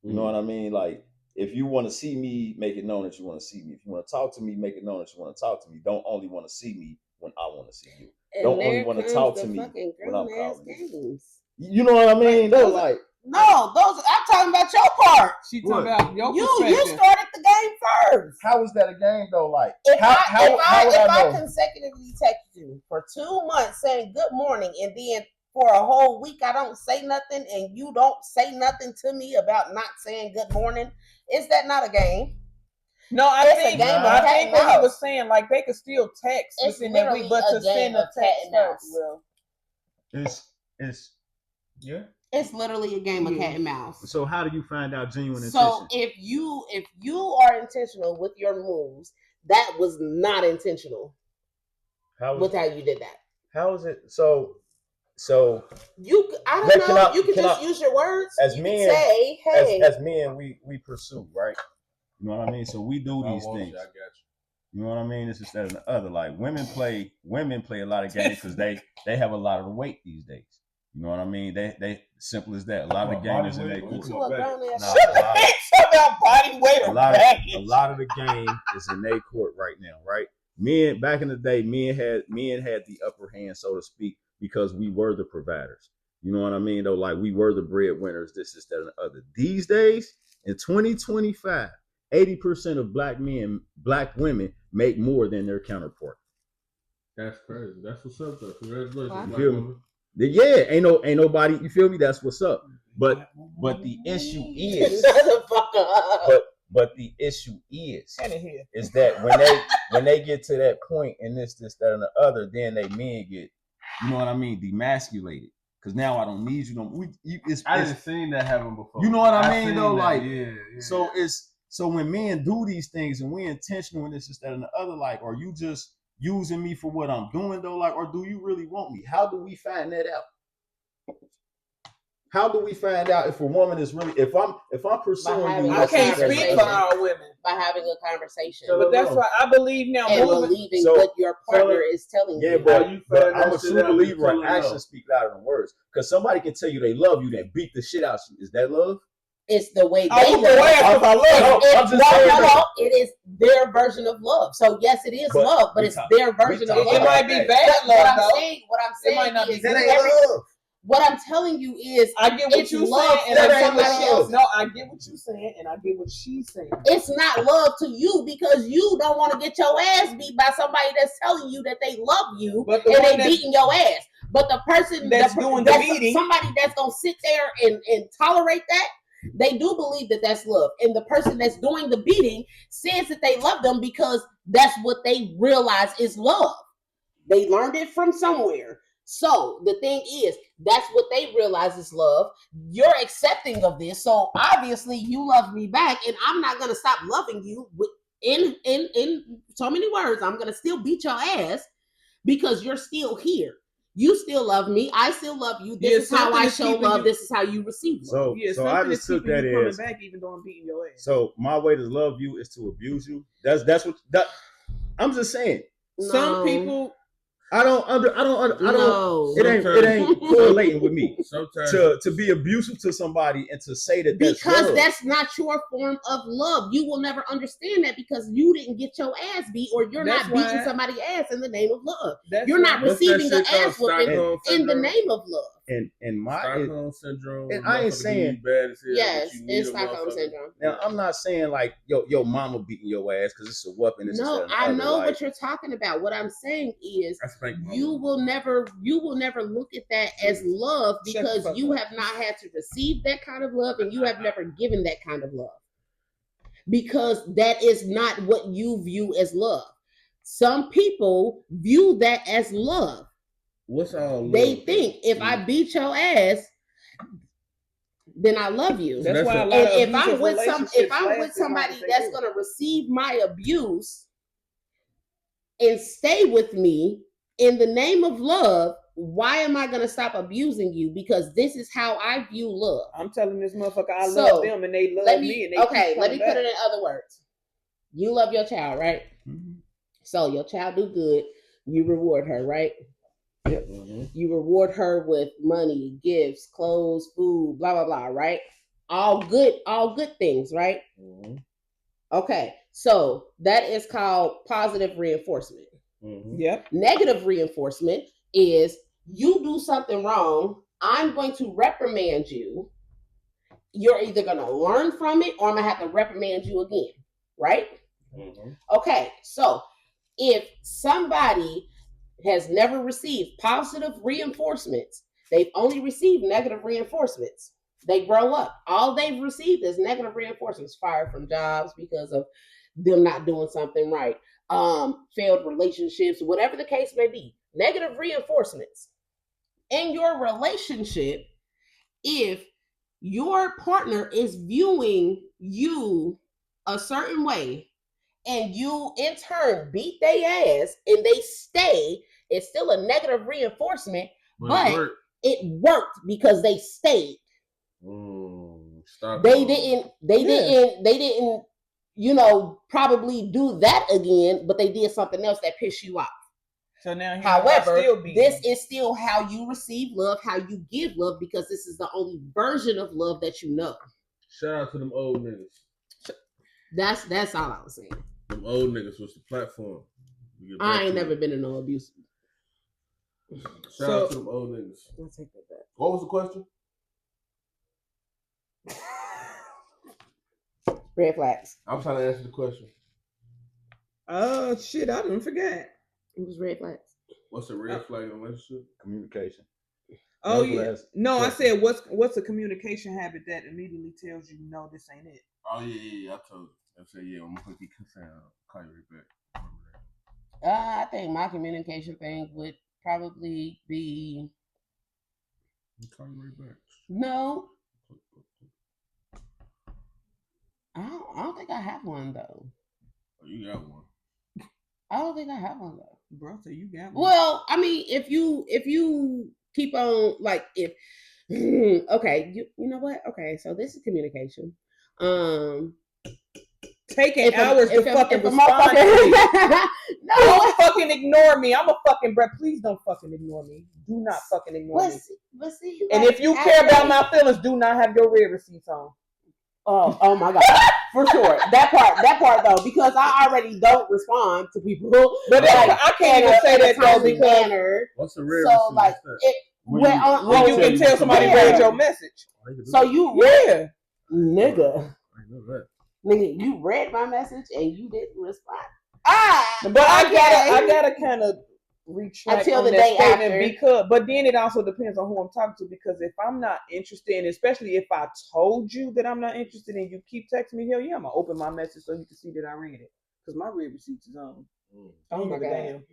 You know what I mean? Like if you want to see me, make it known that you want to see me. If you want to talk to me, make it known that you want to talk to me. Don't only want to see me when I want to see you. And don't only want to talk to me when I'm calling you. You know what I mean? Though, like no, those I'm talking about your part. She talking about your you started the game first. How is that a game though? Like if I know? Consecutively text you for 2 months saying good morning and then for a whole week I don't say nothing and you don't say nothing to me about not saying good morning, is that not a game? No, I think what he was saying, like they could still text within that week, but to send a text first. It's yeah. It's literally a game of cat and mouse. So how do you find out genuine intention? So if you are intentional with your moves, that was not intentional. How you did that? How is it? So I don't know. You can just use your words. As you men, say, hey. As men, we pursue, right? You know what I mean? So we do these things. I got you. You know what I mean? This is that and the other. Like women play a lot of games because they have a lot of the weight these days. You know what I mean? They simple as that. A lot of the game is in their court. A lot of the game is in their court right now, right? Men back in the day, men had the upper hand, so to speak, because we were the providers. You know what I mean? Though, like we were the breadwinners, this is that and the other. These days, in 2025, 80% of black women make more than their counterpart. That's crazy. That's what's up, though. Congratulations, you feel me? Yeah, ain't nobody. You feel me? That's what's up. But the issue is, but the issue is that when they get to that point and this, that, and the other, then they men get, you know what I mean, demasculated. Because now I don't need you. I didn't seen that happen before. You know what I mean, though? That. Like, yeah. So when men do these things and we're intentional in this, that, and the other, like, are you just using me for what I'm doing, though? Like, or do you really want me? How do we find that out? How do we find out if a woman is really, if I'm pursuing you? I can't speak for all women. By having a conversation. But that's why I believe now. And believing what your partner is telling you. Yeah, but I'm a true believer in actions speak louder than words. Because somebody can tell you they love you, then beat the shit out of you. Is that love? It's the way they love. It is their version of love. So yes, it is love, but it's their version of love. It might be bad love, though. What I'm saying it might not be love. What I'm telling you is, I get what you're saying, and somebody else. No, I get what you're saying, and I get what she's saying. It's not love to you because you don't want to get your ass beat by somebody that's telling you that they love you and they beating your ass. But the person that's doing the beating, somebody that's gonna sit there and tolerate that, they do believe that that's love. And the person that's doing the beating says that they love them because that's what they realize is love. They learned it from somewhere. So the thing is, that's what they realize is love. You're accepting of this. So obviously you love me back, and I'm not going to stop loving you in so many words. I'm going to still beat your ass because you're still here. You still love me. I still love you. This is how I show love. This is how you receive love. So I just took that as back, even though I'm beating your ass. So my way to love you is to abuse you. That's what I'm just saying. No. Some people. I don't. It ain't correlating with me to be abusive to somebody and to say that that's not your form of love. You will never understand that because you didn't get your ass beat, or you're not beating somebody's ass in the name of love. You're not receiving an ass whooping in the name of love. And my Stockholm syndrome. And I ain't saying bad as hell. Yes, it's Stockholm syndrome. Now I'm not saying like your mama beating your ass because it's a weapon. No, I know what you're talking about. What I'm saying is you will never look at that as love because you have not had to receive that kind of love and you have never given that kind of love. Because that is not what you view as love. Some people view that as love. What's all love? They think if I beat your ass, then I love you. That's why if I'm with somebody that's going to receive my abuse and stay with me in the name of love, why am I going to stop abusing you? Because this is how I view love. I'm telling this motherfucker I love them and they love me. And they let me put it in other words. You love your child, right? Mm-hmm. So your child do good. You reward her, right? Yep. Mm-hmm. You reward her with money, gifts, clothes, food, blah, blah, blah, right? All good things, right? Mm-hmm. Okay. So that is called positive reinforcement. Mm-hmm. Yep. Negative reinforcement is you do something wrong. I'm going to reprimand you. You're either going to learn from it or I'm going to have to reprimand you again, right? Mm-hmm. Okay. So if somebody has never received positive reinforcements, they've only received negative reinforcements. They grow up. All they've received is negative reinforcements, fired from jobs because of them not doing something right, failed relationships, whatever the case may be. Negative reinforcements. In your relationship, if your partner is viewing you a certain way and you in turn beat their ass and they stay, it's still a negative reinforcement, but it worked because they stayed. They didn't probably do that again, but they did something else that pissed you off. So now, however, this is still how you receive love, how you give love, because this is the only version of love that you know. Shout out to them old niggas. That's all I was saying. Them old niggas was the platform. I ain't never been in no abuse. Shout out to them old niggas. I'll take that back. What was the question? Red flags. I'm trying to answer the question. Oh shit! I didn't forget. It was red flags. What's a red flag in a relationship? Communication. Oh yeah. No, I said what's a communication habit that immediately tells you no, this ain't it. Oh yeah. I told you. I said yeah. I'm gonna call you right back. I think my communication thing would probably be. Call you right back. No. I don't think I have one though. Oh, you got one. I don't think I have one though. Bro, so you got one. Well, I mean, if you keep on like if okay, you know what? Okay, so this is communication. Taking hours to fucking respond to me. No, don't fucking ignore me. I'm a fucking bro. Please don't fucking ignore me. Do not fucking ignore me. But see, and if you care about my feelings, do not have your red receipts on. Oh my God. For sure. That part though, because I already don't respond to people. But like, I can't even say that though because what's the red so like when you can tell somebody read your message. So you yeah. Nigga. I know that. Nigga, you read my message and you didn't respond. But I gotta kind of retract until on the that day statement after. because, but then it also depends on who I'm talking to. Because if I'm not interested, and especially if I told you that I'm not interested, and you keep texting me, hell yeah, I'm gonna open my message so you can see that I read it. Because my read receipts is on. Oh my God. Damn.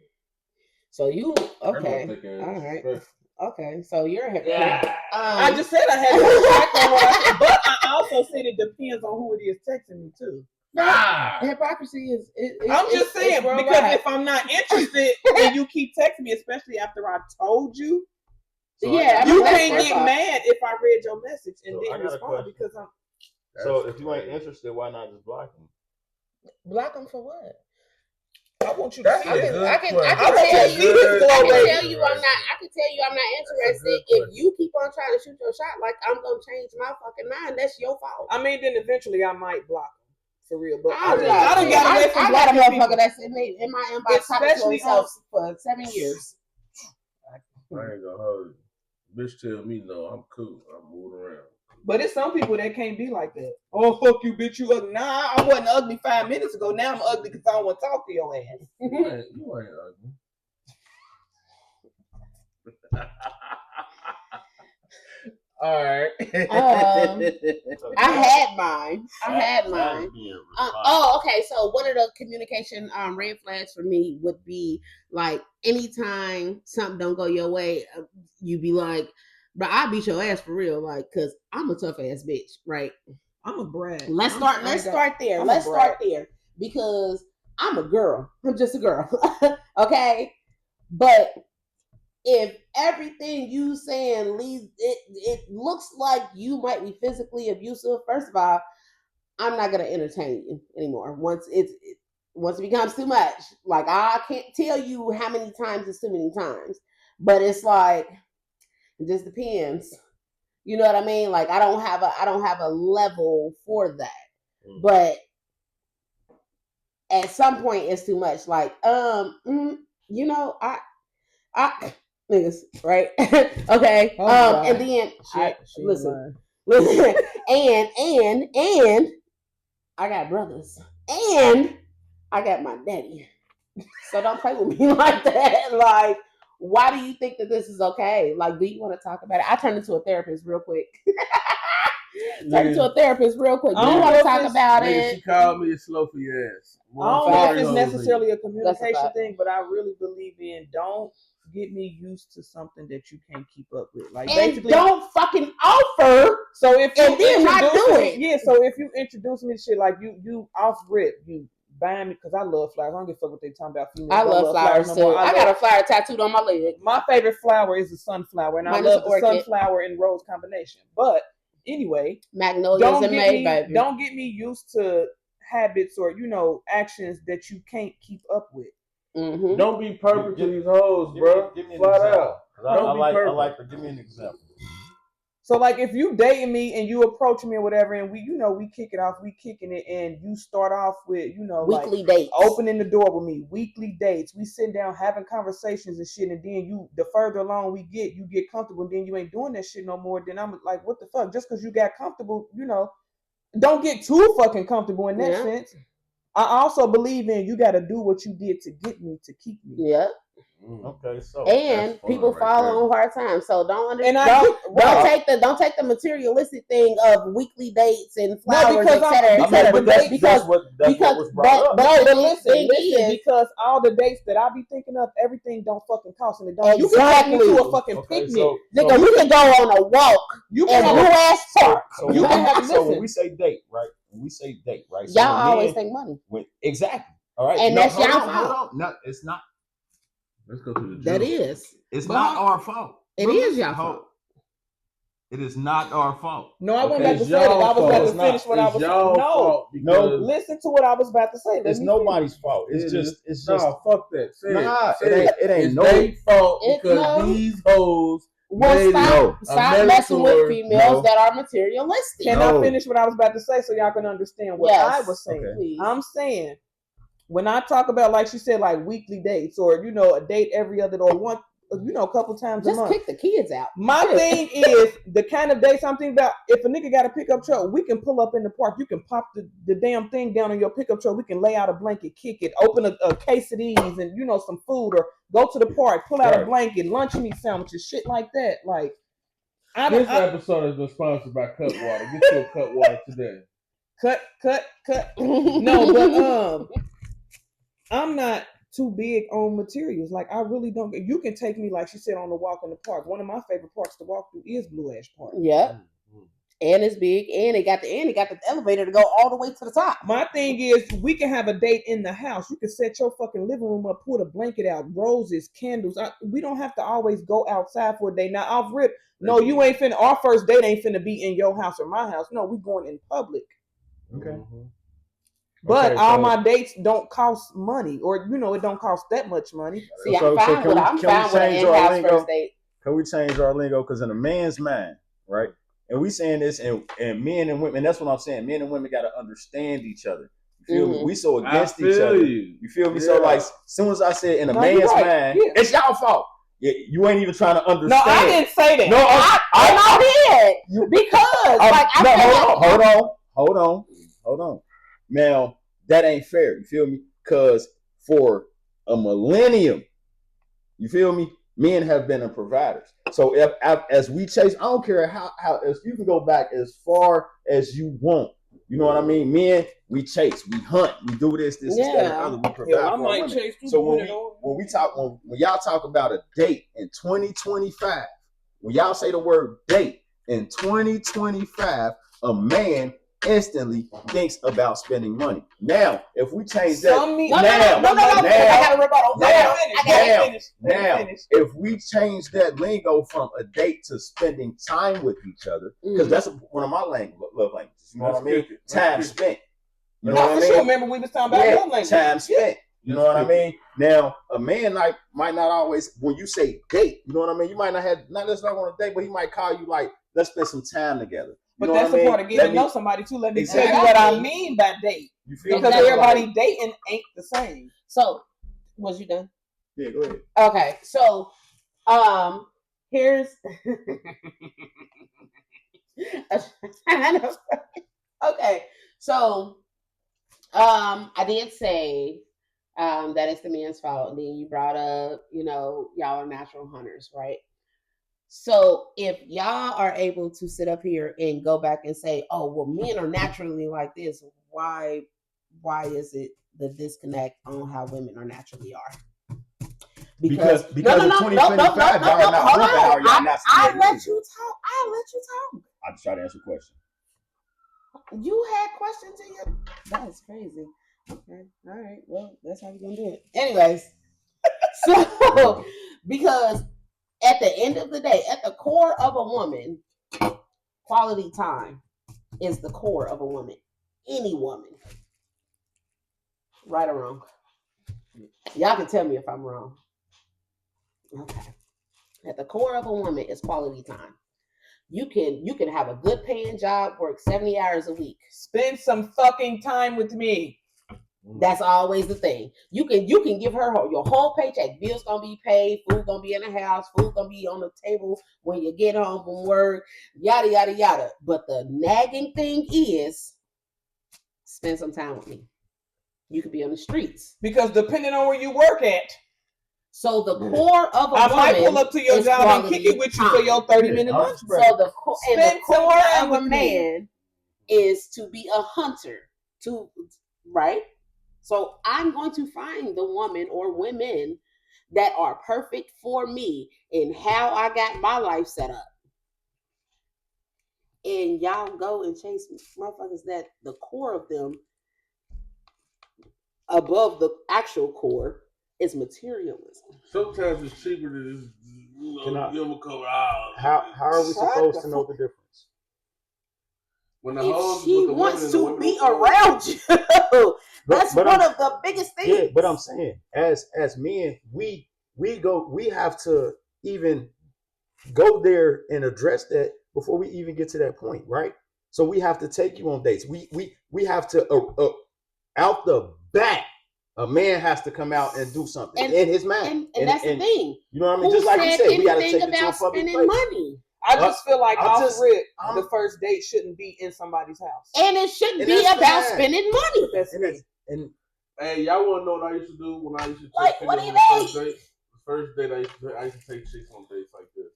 So you okay? All right. Okay, so you're a hypocrite. Yeah. I just said I had to retract on what I said, but I also said it depends on who it is texting me too. Hypocrisy is. I'm just saying because if I'm not interested and you keep texting me, especially after I told you, so yeah, you can't get mad if I read your message and didn't respond because I'm. So if you ain't interested, why not just block him? Block him for what? I want you to see I can tell you I'm not interested. If you keep on trying to shoot your shot, like I'm gonna change my fucking mind. That's your fault. I mean, then eventually I might block him for real. But I don't get away from blocking a motherfucker that's in my inbox, especially for 7 years. I ain't gonna hold you. Bitch, tell me no. I'm cool. I'm moving around. But it's some people that can't be like that. Oh, fuck you, bitch, you ugly. Nah, I wasn't ugly 5 minutes ago. Now I'm ugly because I don't want to talk to your ass. You ain't ugly. All right. I had mine. Okay. So one of the communication red flags for me would be like anytime something don't go your way, you be like, but I beat your ass for real, like, cause I'm a tough ass bitch, right? I'm a brat. Let's start there. Let's start there because I'm a girl. I'm just a girl, okay? But if everything you saying leads, it looks like you might be physically abusive. First of all, I'm not gonna entertain you anymore. Once it becomes too much, like I can't tell you how many times it's too many times, but it's like. It just depends. You know what I mean? Like I don't have a level for that. But at some point it's too much. Like, you know, I niggas, right? Okay. And then listen. And I got brothers. And I got my daddy. So don't play with me like that. Like why do you think that this is okay? Like, do you want to talk about it? I turned into a therapist real quick. Do you want to talk about it? She called me a slow for your ass. I don't know if it's necessarily a communication thing, but I really believe in don't get me used to something that you can't keep up with. Like, and basically, don't fucking offer. So if you then not do it, yeah. So if you introduce me to shit like you off rip, you buying me because I love flowers. I don't give a fuck what they talking about. I love flowers too. I got a flower tattooed on my leg. My favorite flower is the sunflower, and I love the sunflower and rose combination. But anyway, magnolias and May, baby. Don't get me used to habits or actions that you can't keep up with. Mm-hmm. Don't be perfect to these hoes, bro. Give me an Flat example. out. I like to give me an example. So like if you dating me and you approach me or whatever, and we kick it off, we kicking it, and you start off with weekly like dates, opening the door with me, weekly dates, we sit down having conversations and shit, and then the further along we get, you get comfortable, and then you ain't doing that shit no more. Then I'm like, what the fuck? Just because you got comfortable, don't get too fucking comfortable in that sense. I also believe in you got to do what you did to get me to keep me. Yeah. Okay, so and people follow on hard times, so don't take the materialistic thing of weekly dates and flowers, etc. But that's what was brought up. But listen, because all the dates that I be thinking of, everything don't fucking cost, and it don't. Exactly. You can take me to a fucking picnic, nigga. We can go on a walk. You can have a ass park. You can have. So when we say date, right? So y'all always think money. Exactly. All right, and that's y'all fault. Hold on. No, it's not. Let's go to the gym. That is. It's not our fault. It is y'all fault. It is not our fault. No, I wasn't about to say that. I was about to finish what I was saying. No, listen to what I was about to say. It's nobody's fault. It's just. No, fuck that. It ain't no fault because these hoes. Stop messing with females that are materialistic. Can I finish what I was about to say so y'all can understand what I was saying? Okay. I'm saying when I talk about, like she said, like weekly dates or a date every other or one, a couple times a month. Just pick the kids out. My thing is the kind of dates I'm thinking about. If a nigga got a pickup truck, we can pull up in the park. You can pop the damn thing down on your pickup truck. We can lay out a blanket, kick it, open a case of these and some food, or go to the park, pull out a blanket, lunch meat sandwiches, shit like that. Like this episode has been sponsored by Cutwater. Get your Cutwater today. Cut. No, but I'm not too big on materials. Like I really don't. You can take me, like she said, on the walk in the park. One of my favorite parks to walk through is Blue Ash Park. Yep. Mm-hmm. And it's big, and it got the elevator to go all the way to the top. My thing is, we can have a date in the house. You can set your fucking living room up, put a blanket out, roses, candles. We don't have to always go outside for a day. Now, off rip, no, you ain't finna. Our first date ain't finna be in your house or my house. No, we going in public. Okay. Mm-hmm. But all my dates don't cost money, or it don't cost that much money. See, I'm fine with an in-house first date. Can we change our lingo? Because in a man's mind, right? And we saying this, and men and women. That's what I'm saying. Men and women got to understand each other. You feel me? We so against each other. You feel me? Yeah. So like, as soon as I said in a man's mind, it's y'all fault. You ain't even trying to understand. No, I didn't say that. No, I did because hold on. Now, that ain't fair. You feel me? Because for a millennium, you feel me? Men have been providers. So as we chase, I don't care how as you can go back as far as you want. You know what I mean? Men, we chase, we hunt, we do this, and the other. We provide for women. So when y'all talk about a date in 2025, when y'all say the word date in 2025, a man instantly thinks about spending money. Now, if we change that, I got a rebuttal. Now, if we change that lingo from a date to spending time with each other, because that's one of my love languages. You know what I mean? Time spent. You know what I mean? Remember we was talking about love language. Time spent. You know what I mean? Now, a man might not always, when you say date, you know what I mean? You might not let's not go on a date, but he might call you like, let's spend some time together. But that's the part of getting to know somebody too. Let me tell you what I mean by date. Because everybody dating ain't the same. So, was you done? Yeah, go ahead. Okay, so here's okay. So I did say that it's the man's fault. And then you brought up, y'all are natural hunters, right? So if y'all are able to sit up here and go back and say, oh, well, men are naturally like this, why is it the disconnect on how women are naturally are? Because in 2025, y'all are not not I'll let you talk. I'm just trying to answer a question. You had questions in your... That's crazy. Okay. All right. Well, that's how we're going to do it. Anyways. So, because at the end of the day, at the core of a woman, quality time is the core of a woman. Any woman. Right or wrong? Y'all can tell me if I'm wrong. Okay. At the core of a woman is quality time. You can have a good paying job, work 70 hours a week. Spend some fucking time with me. That's always the thing. You can give her your whole paycheck. Bills gonna be paid, food gonna be in the house, food gonna be on the table when you get home from work, yada yada yada. But the nagging thing is spend some time with me. You could be on the streets. Because depending on where you work at. So the core of a I woman might pull up to your job and kick it with you for your 30-minute lunch break. So the core of a man is to be a hunter. Right? So I'm going to find the woman or women that are perfect for me and how I got my life set up. And y'all go and chase motherfuckers that the core of them above the actual core is materialism. Sometimes it's cheaper to just give them a couple hours. How are we supposed to know the difference? When the if she wants to be around you, that's one of the biggest things. Yeah, but I'm saying, as men, we have to even go there and address that before we even get to that point, right? So we have to take you on dates. We have to out the back. A man has to come out and do something in his mind. And that's the thing. You know what I mean? Just like you said, we got to take it to a public place. Money. I just feel like the first date shouldn't be in somebody's house. And it shouldn't be about spending money. That's me. And hey, y'all want to know what I used to do when I used to take what do you mean? The first date I used to take chicks on dates like this.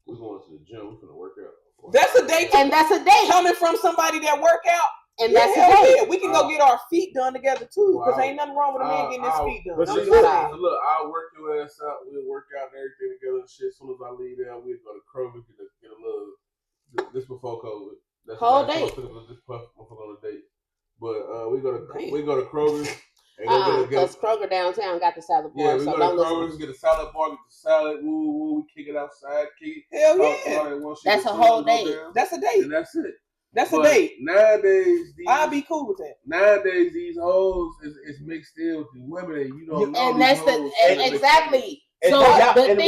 We're going to the gym. We're going to work out. That's a date. And that's a date. Coming from somebody that work out. And that's a date. Yeah, we can go get our feet done together too. Because ain't nothing wrong with a man getting his feet done. Look, I'll work your ass out. We'll work out and everything together and shit. As soon as I leave there, we'll go to Kroger, get a little. This before COVID. That's whole date. This puff on a date. But we go to Kroger. Because Kroger downtown got the salad bar. Yeah, we go to Kroger's, get a salad bar, get the salad, we kick it outside, Hell yeah. That's a whole day. That's a date. And that's it. That's a date. Nowadays, I'll be cool with that. Nowadays, these hoes is mixed in with the women, and you don't know. And that's exactly. And so the thing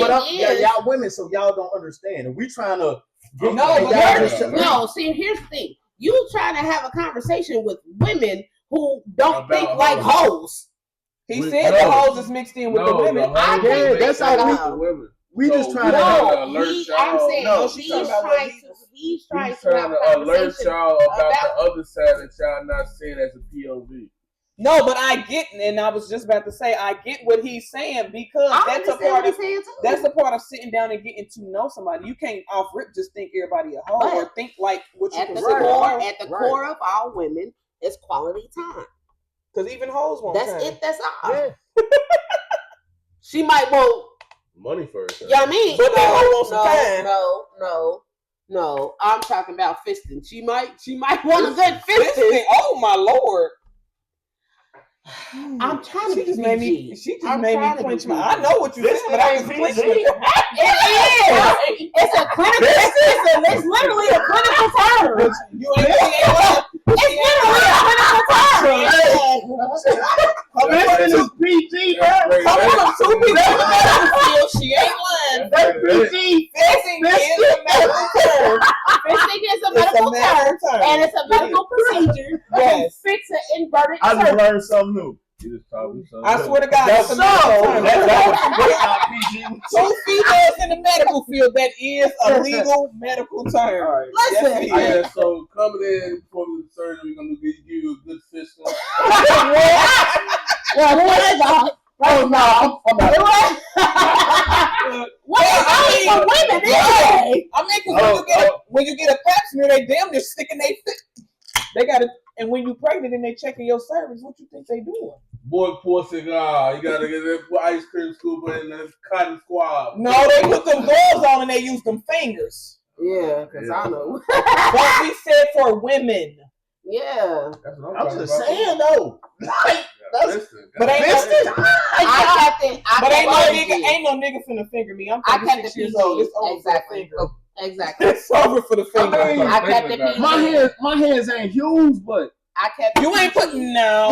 is, y'all women, so y'all don't understand. And we trying to no. See, here's the thing: you trying to have a conversation with women who don't think like hoes. He said the hoes is mixed in with the women. I think that's how we just trying to alert y'all. I'm saying he's trying to alert y'all about the other side that y'all not seeing as a POV. No, but I get, and I was just about to say, I get what he's saying because that's a part of sitting down and getting to know somebody. You can't off rip just think everybody a hoe or think like what you consider a hoe. At the core of all women is quality time. Because even hoes want time. That's it. That's all. Yeah. She might want money first. You know what I mean? But they don't want some time. No. I'm talking about fisting. She might want a good fisting. Oh my Lord. I'm trying to be PG. She just made me quench my. I know what you said, but I ain't PG. It is. It's a clinical. It's literally a clinical term. You ain't. It's literally a clinical term. This is PG, Coming from two people in the medical field, she ain't lying. That's PG. Fisting is a medical term. Fisting is a medical term, and it's a medical procedure. Yes. Fix an inverted. I just learned something new. I swear to God, that's a medical term. Two females in the medical field, that is a legal medical term. Right. Listen. Yeah, so coming in for the surgery, we're going to give you a good fist. Oh no, I'm not. I mean, when you get a pap smear, they damn near sticking their foot. They got it, and when you pregnant and they checking your cervix, what you think they doing? Boy, poor cigar. You gotta get that ice cream scoop and the cotton squab. No, they put them gloves on and they use them fingers. Yeah, because I know. What we said for women. Yeah. That's what I'm just saying though. But ain't no nigga finna finger me. I'm 36 years old. It's over for the finger. Exactly. It's over for the finger. My hands ain't huge, but I kept You ain't put PG. no.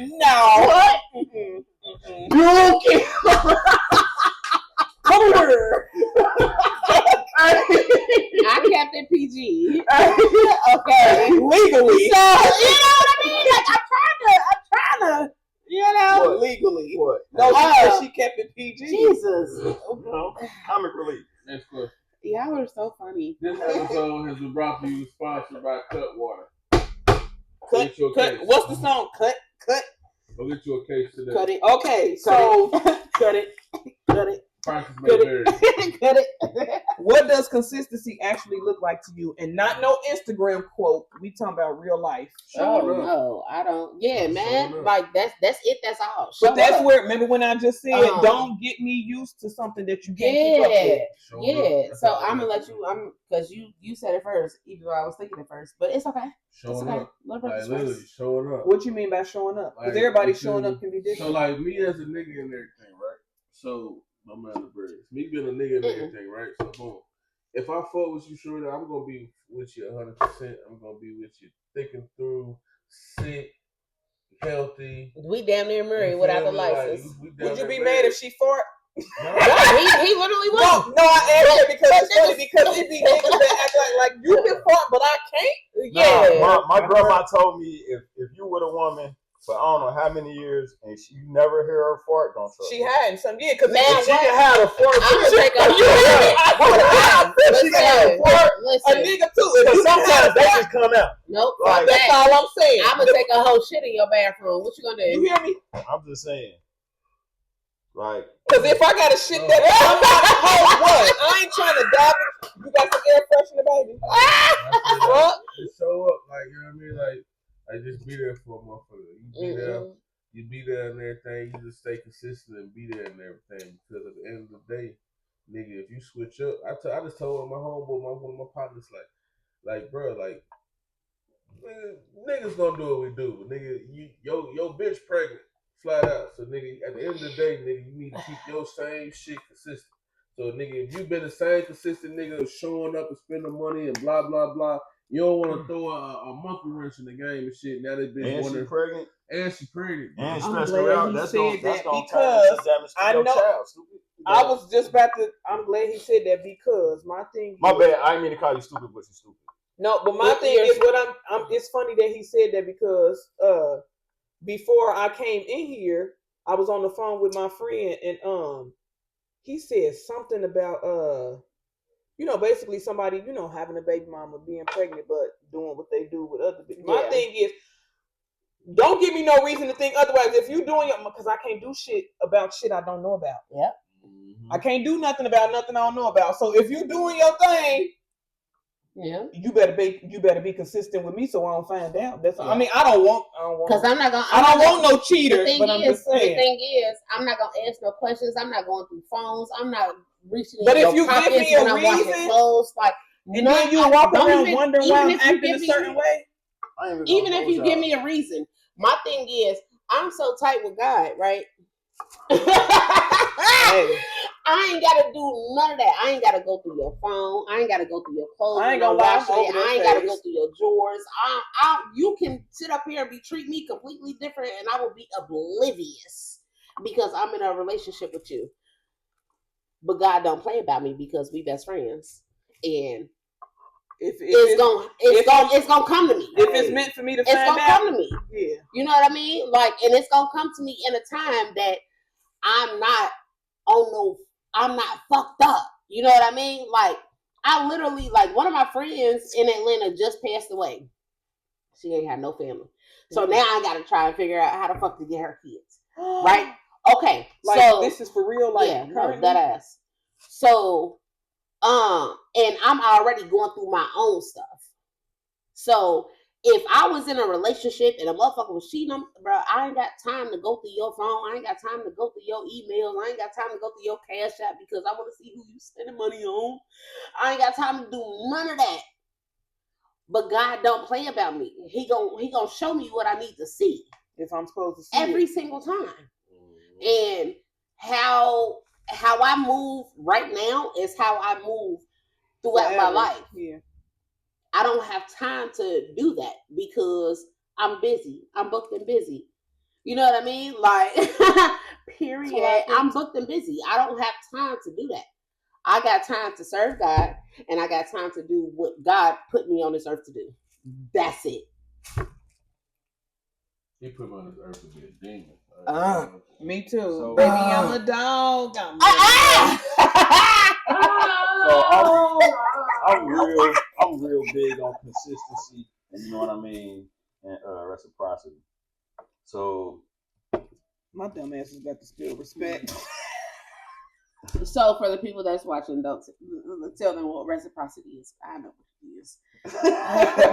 No. What? You can't. Come here. I kept it PG. Okay. Legally. So you know what I mean? Like I'm trying to, you know, What? Legally. What? No, she said she kept it PG. Jesus. No. Comic relief. Next question. Y'all are so funny. This episode has been brought to you sponsored by Cut Water. Cut. What's the song? Cut. Go get you a case today. Cut it. Okay, so Cut it. Cut it. Prices may vary. Cut it. what does consistency actually look like to you? And not no Instagram quote. We talking about real life. Oh Showing up. no, I don't. Yeah, man. Showing up. Like that's it. That's all. But Show that's up. where, remember when I just said, Uh-huh. don't get me used to something that you can't keep up Yeah, with. Showing yeah. up. So I'm gonna let you. Because you said it first, even though I was thinking it first. But it's okay. It's Showing okay. up. Let Like brothers literally first. showing up. What you mean by showing up? Because Like, everybody you showing feel up can be So different. like me as a nigga and everything, right? So my man the birds. Me being a nigga and everything, right? So boom. If I fuck with you, sure, I'm gonna be with you 100%. I'm gonna be with you thinking through, sick, healthy. We damn near married You without feel the me? Like, license. we down Would you there be mad if she fart? No. he literally was. No, I asked her because it's funny because it be niggas that act like you can fart, but I can't. Yeah. Nah, my grandma told me if you with a woman for I don't know how many years and you never hear her fart, don't trust She her. hiding some, yeah, because Man, If she can have a fart. I'm gonna take a You hear me? She can have a fart. a Listen. nigga too. If Because you can have sometimes a they fart, just come out. Nope. Like, that's all I'm saying. I'm gonna take a whole shit in your bathroom. What you gonna You do? hear me? I'm just saying. Like, Because if I got to shit that I'm not hold what? I ain't trying to dive in. You got some air freshener, baby. Like, just show up, like you know what I mean, like just be there for a motherfucker. You be there and everything. You just stay consistent and be there and everything. Because at the end of the day, nigga, if you switch up, I just told my homeboy, one of my partners, like bro, like niggas gonna do what we do, but nigga, your bitch pregnant, flat out. So nigga, at the end of the day, nigga, you need to keep your same shit consistent. So nigga, if you been the same consistent nigga showing up and spending money and blah blah blah, you don't want to throw a monkey wrench in the game and shit. Now they bitch and she wondering, pregnant, and she pregnant, bro. and I'm stressed glad her out. he That's said gonna that turn because into damage to I your know- child. Stupid. I was just about to. I'm glad he said that because my thing. My is, bad. I didn't mean to call you stupid, but you're stupid. No, but my thing is what I'm. It's funny that he said that because before I came in here, I was on the phone with my friend and he said something about basically somebody having a baby mama being pregnant but doing what they do with other people. My thing is, don't give me no reason to think otherwise. If you doing it, because I can't do shit about shit I don't know about. Yep. I can't do nothing about nothing I don't know about. So if you doing your thing, Yeah. you better be consistent with me so I don't find out. That's I mean I don't want Because I'm not gonna. I don't want no cheater. The But I'm just saying. The thing is, I'm not gonna ask no questions. I'm not going through phones. I'm not reaching. But in if your you give pockets me a when I'm washing reason, clothes, like, and then you walk don't around even- wondering even why I'm if you acting give a me- certain way. even if you give me a reason, my thing is, I'm so tight with God, right? Hey. I ain't gotta do none of that. I ain't gotta go through your phone. I ain't gotta go through your clothes. I ain't gonna lie, I'm over I ain't that gotta go phase. through your drawers. You can sit up here and treat me completely different, and I will be oblivious because I'm in a relationship with you. But God don't play about me because we best friends, and it's gonna come to me. If it's meant for me to It's find gonna out, come to me. yeah. You know what I mean? Like, and it's gonna come to me in a time that I'm not I'm not fucked up. You know what I mean? Like, I literally, like, one of my friends in Atlanta just passed away. She ain't had no family. So now I gotta try and figure out how the fuck to get her kids. Right? Okay. Like, so this is for real, like, yeah, no, currently? that ass. So, and I'm already going through my own stuff. So if I was in a relationship and a motherfucker was cheating on me, bro, I ain't got time to go through your phone. I ain't got time to go through your emails. I ain't got time to go through your cash app because I want to see who you spending money on. I ain't got time to do none of that. But God don't play about me. He gonna show me what I need to see If I'm supposed to see every it. single time. And how I move right now is how I move throughout my Forever. life. Yeah. I don't have time to do that because I'm busy. I'm booked and busy. You know what I mean? Like, period. I'm booked and busy. I don't have time to do that. I got time to serve God, and I got time to do what God put me on this earth to do. That's it. He put me on this earth to be a demon. Me too. So- Baby, I'm a dog. I'm I'm real big on consistency, and you know what I mean, and reciprocity. So my dumb ass is about to spill respect. So for the people that's watching, don't tell them what reciprocity is. I know what it is.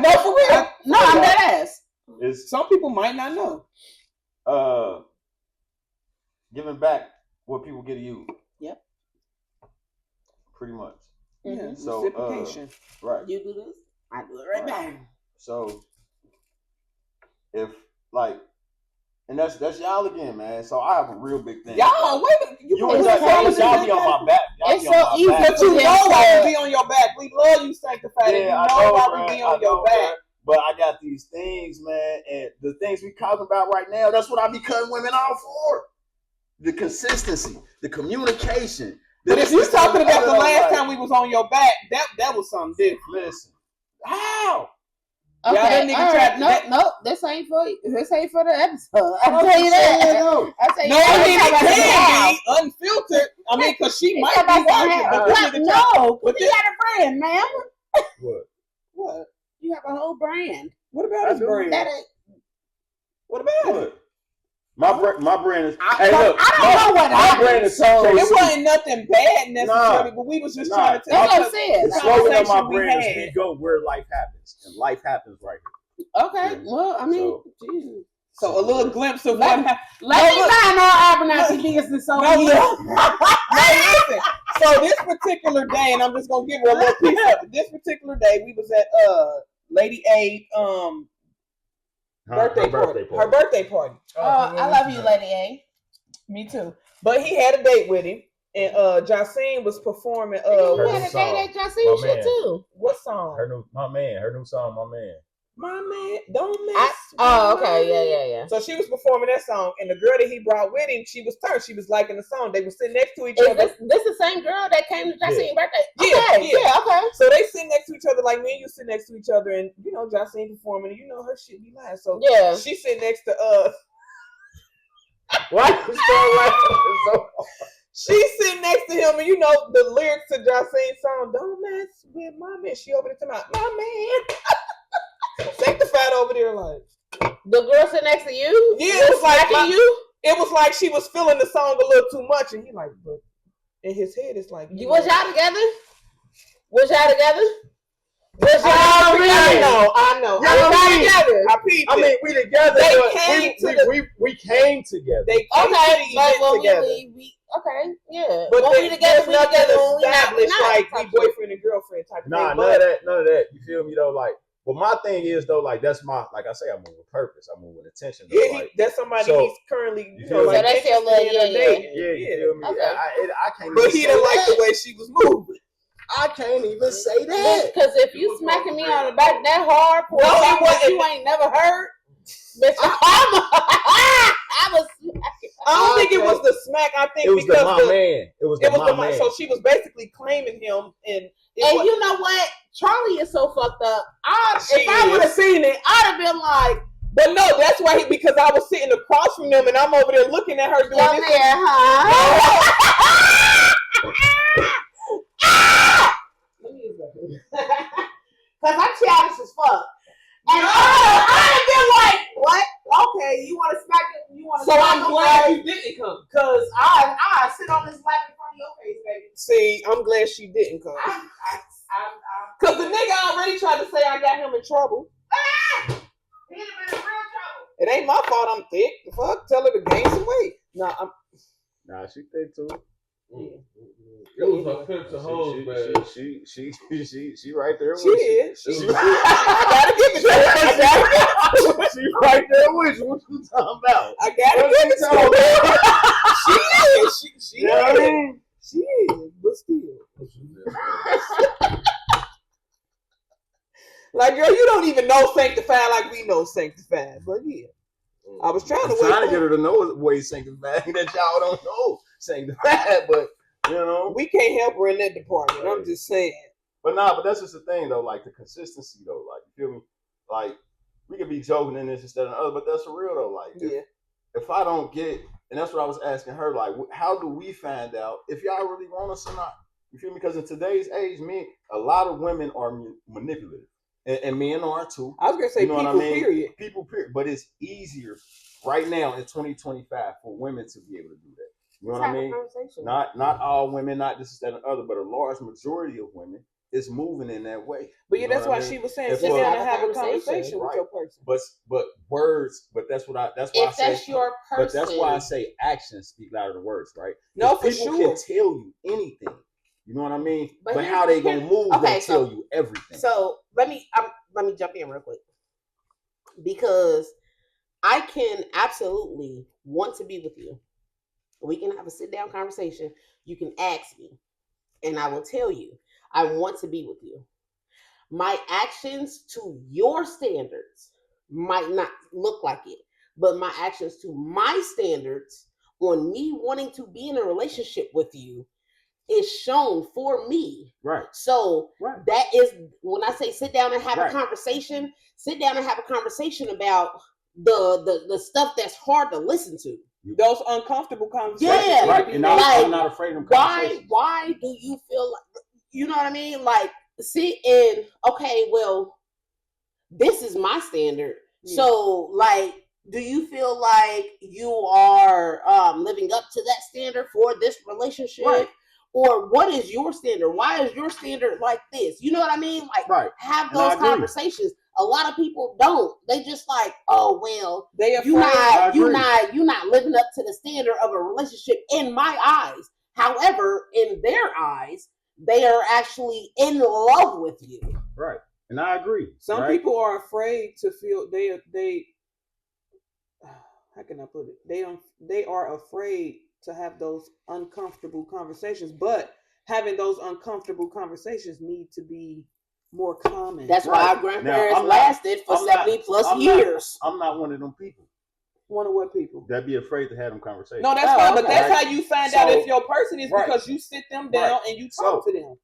No, for real. No, I'm dead ass. it's Some people might not know. giving back what people give to you. Yep. Pretty much. Yeah, So, reciprocation. Right. You do this, I do it right back. So if like, and that's y'all again, man. So I have a real big thing. Y'all, wait a minute. You It's always crazy. y'all be on my back. Y'all It's be on so my easy back. But you Yeah, know why so- we be on your back. We love you, sanctified. Yeah, You I know know, why bruh. we be I on your know, back. bruh. But I got these things, man, and the things we talking about right now, that's what I be cutting women off for. The consistency, the communication. But if you talking about the last like, time we was on your back, that was something different. listen, how? Okay, that nigga all tried right. to- No, this ain't for you. This ain't for the episode. I'll I'm tell you just saying, that. though. I'll tell you No, that. I mean I'm it talking about can the be unfiltered. I mean, because she It's might be about the watching, hair. but this nigga tried. No, but you got a brand, ma'am. What? What? You have a whole brand. What about I his do. brand? That ain't. What about it? What? My brand is. I Hey, look, don't know what my I brand is so- CKC. It wasn't nothing bad necessarily, Nah. but we was just Nah. trying to That's tell what I'm you saying. The slogan of my conversation we brand is had. "We go where life happens," and life happens right here. Okay, Yeah. well, I mean, So- Jesus. So a little glimpse of Let- what happened. Let me mind our Abernathy business over No, here. No, listen. So this particular day, and I'm just gonna give her a little piece of it. This particular day, we was at Lady A birthday party. Her birthday party. Oh, I love you, Lady A. Me too. But he had a date with him, and Jacine was performing. You her had new a song. date at My Jacine shit man. too. What song? Her new song, my man. My man, don't mess. Oh, with my okay, man. yeah. So she was performing that song, and the girl that he brought with him, she was turned. She was liking the song. They were sitting next to each Is other. this the same girl that came to Jacine's birthday? Yeah, Okay, yeah. okay. So they sit next to each other, like me and you sit next to each other, and you know, Jacine performing, and you know her shit be live. So Yeah. she sit next to Why you start laughing so? she's sitting next to him, and you know the lyrics to Jacine's song, "Don't mess with my man." She over there talking about my man. Sanctified over there, like The girl sitting next to you? Yeah, it was like smacking you? it was like she was feeling the song a little too much, and he like, but in his head, it's like, Was y'all together? Was y'all together? Was I y'all know. Y'all together? I peeped I it. mean, we together. They but came to we came together. They came to Okay, the but event when together. we okay, yeah. But when we together, we nothing together. When we not, we established not. like we boyfriend and girlfriend type of Nah, thing. none of that. You feel me though? Like, but my thing is though, like that's my, like I say, I move with purpose. I move with intention. Though. Yeah, Like, that's somebody so- he's currently, You you feel know, me? like So that's your interested little- in or yeah. dating. yeah, you feel me? Okay. I can't. But even he say didn't like that. the way she was moving. I can't even say that. Because if you smacking me on the back that hard for No, it something that wasn't. you ain't never heard, bitch, I was smacking. I don't think it was the smack. I think It was because my man. It was it was my the man. so she was basically claiming him, and it And was, you know what? Charlie is so fucked up. She If I would have is. seen it, I'd have been like, but no, that's why because I was sitting across from them, and I'm over there looking at her doing "Young this. man, huh?" Because I'm childish as fuck. And I'd have been like, "What? Okay, you want to smack it? You want to?" So I'm glad you didn't come. Because I sit on this lap in front of your face, baby. See, I'm glad she didn't come. I'm Cause the nigga already tried to say I got him in trouble. He'd have been in real trouble. It ain't my fault I'm thick. The fuck? Tell her to gain some weight. Nah, Nah, she thick too. It was her pimps and hoes, man. She right there with she you. is. She- I gotta give it to her. I gotta give it to her. She right there with you. What you talking about? I gotta What give you it to talking her. about? She is. She You know what I is. mean? She is. But still. Like, girl, you don't even know sanctified like we know sanctified. But yeah, I was trying to get her to know ways sanctified that y'all don't know sanctified, but you know, we can't help her in that department. I'm just saying. But that's just the thing though. Like the consistency though. Like you feel me? Like we could be joking in this instead of other, but that's for real though. Like if I don't get, and that's what I was asking her. Like, how do we find out if y'all really want us or not? You feel me? Because in today's age, a lot of women are manipulative. And men are too. I was gonna say, you know people, what I mean? Period. People, period. But it's easier right now in 2025 for women to be able to do that. You know what I mean? Not all women, not this, that, and other, but a large majority of women is moving in that way. But yeah, that's why she was saying, sit down and have a conversation with your person. But words, but that's why I say. That's your person. But that's why I say actions speak louder than words, right? No, for people sure. Can tell you anything. You know what I mean? But how they gonna move? Okay, they tell you everything. So let me jump in real quick, because I can absolutely want to be with you. We can have a sit down conversation. You can ask me, and I will tell you I want to be with you. My actions to your standards might not look like it, but my actions to my standards on me wanting to be in a relationship with you is shown for me. Right. So that is when I say sit down and have a conversation, sit down and have a conversation about the stuff that's hard to listen to. Those uncomfortable conversations. Yeah. Right. And I'm not afraid of conversations. Why do you feel like, you know what I mean? Like, sit in, okay, well, this is my standard. Yeah. So like, do you feel like you are living up to that standard for this relationship? Right. Or what is your standard? Why is your standard like this? You know what I mean? Like, have those conversations. A lot of people don't. They just like, oh well, you're not living up to the standard of a relationship in my eyes. However, in their eyes, they are actually in love with you. Right. And I agree. Some people are afraid to feel they how can I put it? They are afraid to have those uncomfortable conversations, but having those uncomfortable conversations need to be more common. That's why our grandparents lasted for 70 plus years. I'm not one of them people. One of what people? That be afraid to have them conversations. No, that's fine, but that's how you find out if your person is because you sit them down and you talk to them.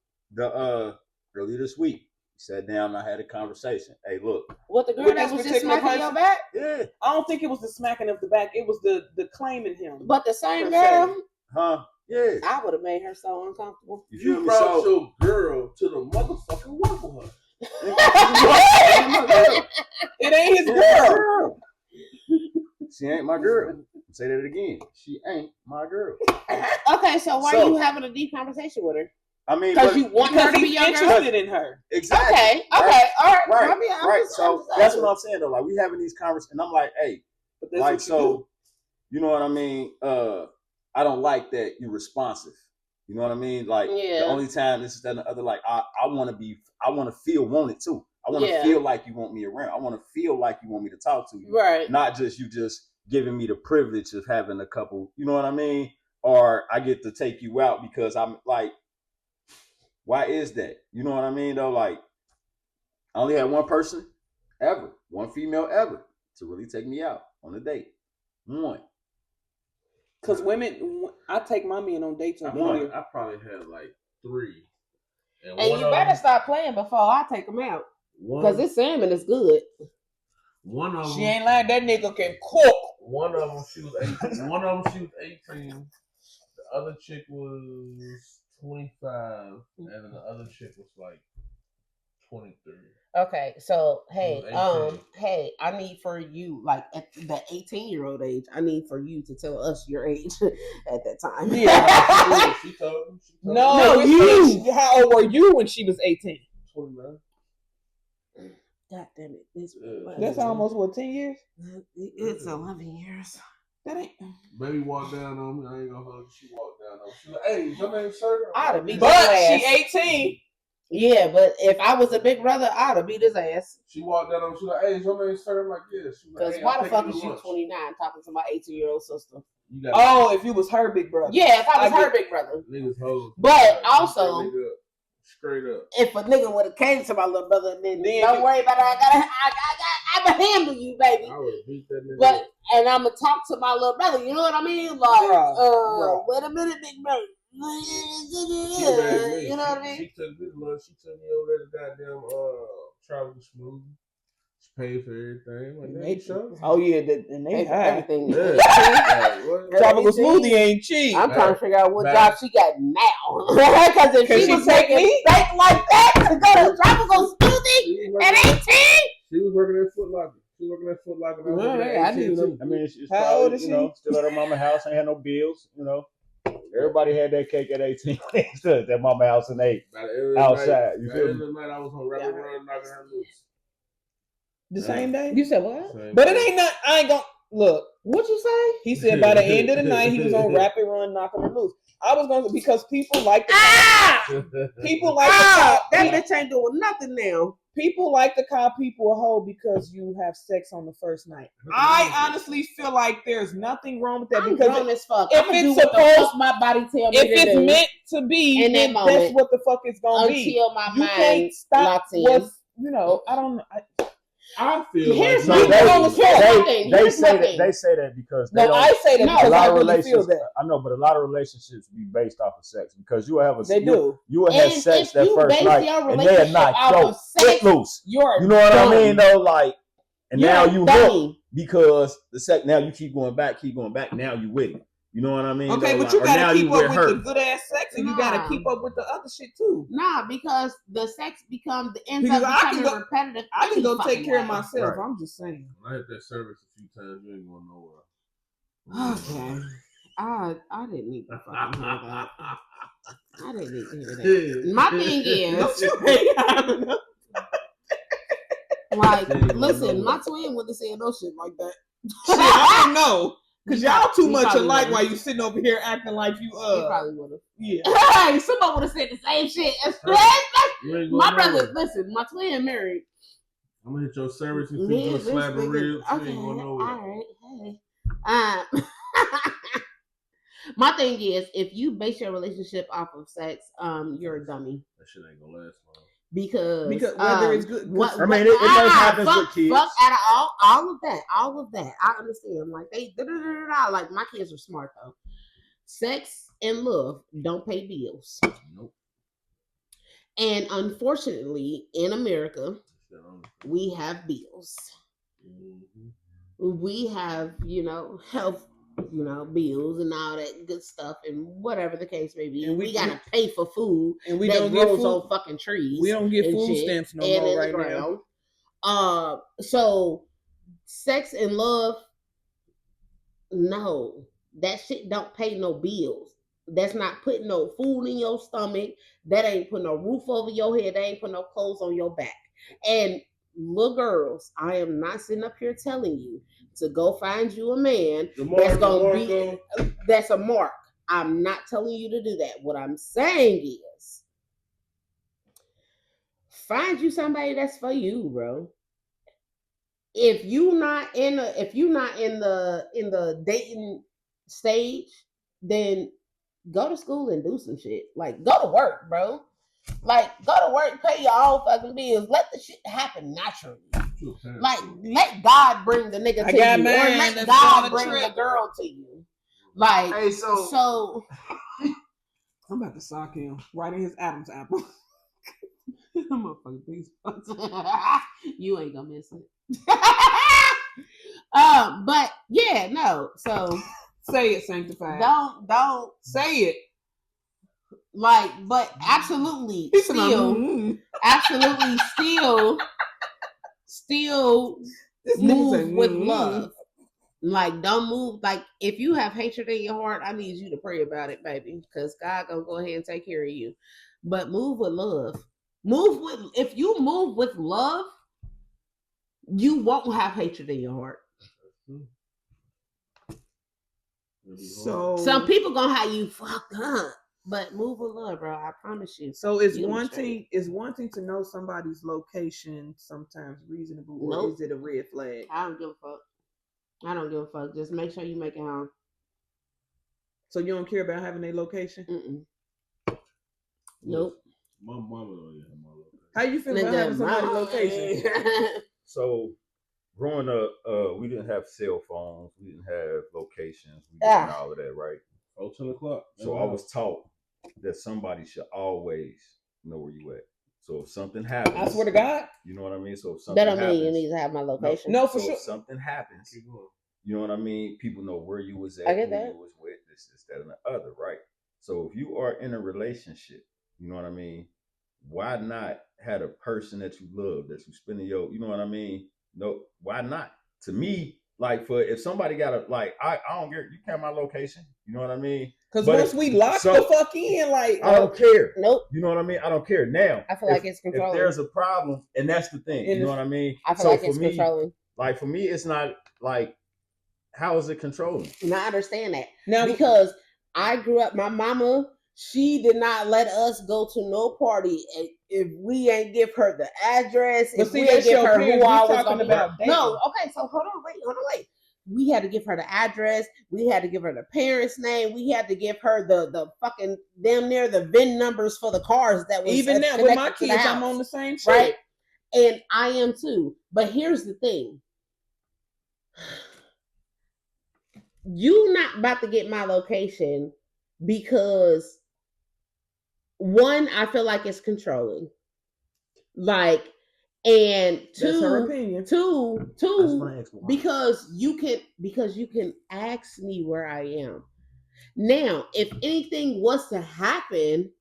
Earlier this week, we sat down and I had a conversation. Hey, look. What, the girl that was just smacking your back? Yeah. I don't think it was the smacking of the back. It was the claiming him. But the same girl? Huh? Yeah. I would have made her so uncomfortable. You brought your girl to the motherfucking Waffle Hut. It ain't his girl. She ain't my girl. Say that again. She ain't my girl. Okay, so why are you having a deep conversation with her? I mean, because you want her to be interested in her. Exactly. Okay. All right. Right. So that's what I'm saying though. Like we having these conversations, and I'm like, hey, like so, you know what I mean? I don't like that you're responsive. You know what I mean? Like the only time this is that and the other. Like I want to feel wanted too. I want to feel like you want me around. I want to feel like you want me to talk to you. Right. Not just you just giving me the privilege of having a couple. You know what I mean? Or I get to take you out because I'm like. Why is that? You know what I mean, though? Like, I only had one person ever, one female ever, to really take me out on a date. One. Because women, I take my men on dates. I probably had like 3. And you better stop playing before I take them out. Because this salmon is good. One of them. She ain't like that nigga can cook. One of them, she was 18. One of them, she was 18. The other chick was 25, and then the other chick was like 23. Okay, so hey, I need for you, like at the 18-year-old age, I need for you to tell us your age at that time. Yeah. She told me. No, you. How old were you when she was 18? 29. God damn it! That's almost 10 years. It's 11 years. That ain't. Baby walked down on me. I ain't gonna hug. She walked down on me. She like, "Hey, your name's Sir?" But she 18. Yeah, but if I was a big brother, I'd have beat his ass. She walked down on me. She like, "Hey, your name's Sir?" I'm like, "Yeah." Because like, hey, why the fuck is you 29 talking to my 18-year-old sister? If you was her big brother. Yeah, if I was her big brother. Niggas hoes. But also, Straight up. If a nigga would have came to my little brother, then don't worry about it. I'ma handle you, baby. I would have beat that nigga. But and I'ma talk to my little brother. You know what I mean? Like, wait a minute, big brother. You know what I mean? She took me over there to goddamn Tropical Smoothie. She paid for everything. Like, They- sure. Oh yeah, and they Pay for high. everything. Yeah. What? Tropical smoothie ain't cheap. I'm trying to figure out what Back. job she got now. Because if Can she she was take making me? steak like that to go to Tropical Smoothie She was at working- 18? She was working at Foot Locker. She was working at Foot Locker. And I was working Yeah, I at knew 18 them. I mean, it's How probably, old is you know, she? still at her mama house, ain't had no bills, you know. Everybody had that cake at 18 when they stood at their mama house and ate By the end of the outside. night, You by feel the end me? of the night, I was on Rapid Run knocking her loose. The same day. You said what? Same But it day. ain't not. I ain't gonna look. What you say? He said by the end of the night he was on Rapid Run knocking her loose. I was gonna because people like to people like to call, That bitch ain't doing nothing now. people like to call people a hoe because you have sex on the first night. I honestly feel like there's nothing wrong with that I'm because grown as fuck. if I'ma it's do what the supposed- fuck my body tell me if to it's do meant to be, in that then moment, that's what the fuck it's gonna be. until my You mind can't stop locks in. what's I don't know. I feel Here's like my we thing. grown as fuck. Here's my thing. They say that because they No, don't. I say that No, because a lot I of really feel relationships, that. I know, but a lot of relationships be based off of sex because you will have a They do. you will have And sex if that you first base night your and they'll relationship knock off your of sex, foot loose. you're You know what dumb. I mean? Though, like, and You're now a you dummy. hook because the sex. Now you keep going back. Now you with it. You know what I mean? Okay, though? but Like, you or now gotta keep you with up with her. the good ass sex, and you gotta Nah. keep up with the other shit too. Nah, because the sex ends Because up I can becoming go- repetitive. I can any go take fucking care of way. myself. Right. I'm just saying. when I hit that service a few times, you ain't going nowhere. Okay. I didn't need to fucking hear that. I didn't need to hear that. My thing is, like, listen, my twin wouldn't have said no shit like that. Shit, I don't know. Cause y'all too He much probably alike would've. while you sitting over here acting like you He probably would have. yeah. Hey, somebody would have said the same shit. You ain't going My nowhere. brother, listen, my twin married. I'm gonna hit your service and feed you a This slab of nigga- ribs. You Okay, ain't going all nowhere. right. Hey. My thing is, if you base your relationship off of sex, you're a dummy. That shit ain't gonna last long. Because whether it's good, what, I mean, it most happens with kids. Fuck out of all of that. I understand. Like they like my kids are smart though. Sex and love don't pay bills. Nope. And unfortunately, in America, Shit on. we have bills. Mhm. We have, health, bills and all that good stuff and whatever the case may be. And we gotta pay for food and we that don't get grows food. on fucking trees. We don't get and food shit, stamps no and more in right the now. ground. So sex and love, no, that shit don't pay no bills. That's not putting no food in your stomach. That ain't putting no roof over your head. That ain't putting no clothes on your back. And little girls, I am not sitting up here telling you to go find you a man that's gonna be that's a mark. I'm not telling you to do that. What I'm saying is find you somebody that's for you, bro. If you not in the dating stage, then go to school and do some shit. Like go to work, bro. Like go to work, pay your own fucking bills. Let the shit happen naturally. Like let God bring the nigga I to got you, mine. or let That's God on a bring trip. the girl to you. Like Hey, so. I'm about to sock him right in his Adam's apple. Motherfucker, please. You ain't gonna miss it. But yeah, no. So Say it, sanctified. don't Say it. like, but absolutely He said, absolutely still This nigga move say, with love. Like, don't move. Like, if you have hatred in your heart, I need you to pray about it, baby, because God gonna go ahead and take care of you. But move with love. If you move with love, you won't have hatred in your heart. So Some people gonna have you fucked up, but move with love, bro. I promise you. So is You'll be straight. wanting to know somebody's location sometimes reasonable, or Nope. is it a red flag? I don't give a fuck. I don't give a fuck. Just make sure you make it home. So you don't care about having a location? Mm-mm. Nope. My mama don't have my location. How you feel about having somebody's location? So growing up, we didn't have cell phones, we didn't have locations, we didn't all of that, right? 10 o'clock. So I was taught that somebody should always know where you at. So if something happens, I swear to God, you know what I mean. So if something That don't happens, mean you need to have my location. No, for so sure. if something happens, you know what I mean. People know where you was at, I get who that. you was with, this, that, and the other, right? So if you are in a relationship, you know what I mean. Why not have a person that you love, that you spending your, you know what I mean? No, why not? To me, like for if somebody got a I don't care. You have my location, you know what I mean? Because But once we lock the fuck in, like I don't care. Nope. You know what I mean? I don't care. Now, I feel like it's if controlling. there's a problem, and that's the thing, you know what I mean? I feel So like for it's me, controlling. like for me, it's not like how is it controlling? And I understand that now because I grew up. My mama, she did not let us go to no party if we ain't give her the address. But If see, we ain't that's give your her parents. who I We was talking going to about be. dating. No, okay. So hold on, wait. We had to give her the address. We had to give her the parents' name. We had to give her the fucking damn near the VIN numbers for the cars that was even now with my connected to the kids, house, I'm on the same shit. right? And I am too. But here's the thing. You not about to get my location because one, I feel like it's controlling. Like, and That's her opinion. two, because you can ask me where I am. Now, if anything was to happen,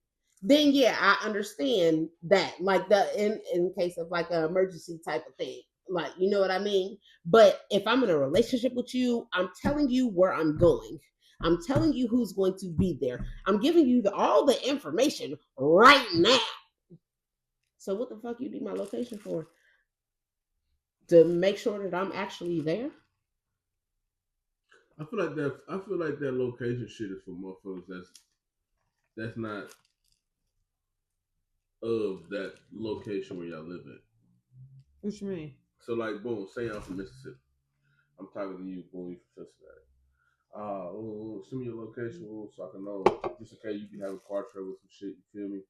then yeah, I understand that. Like in case of like an emergency type of thing. Like, you know what I mean? But if I'm in a relationship with you, I'm telling you where I'm going. I'm telling you who's going to be there. I'm giving you all the information right now. So what the fuck you need my location for? To make sure that I'm actually there? I feel like that location shit is for motherfuckers that's not of that location where y'all live at. What you mean? So like, boom, say I'm from Mississippi. I'm talking to you, boom, you from Cincinnati. Send me your location, so I can know. Just in case you be having car trouble with some shit, you feel me?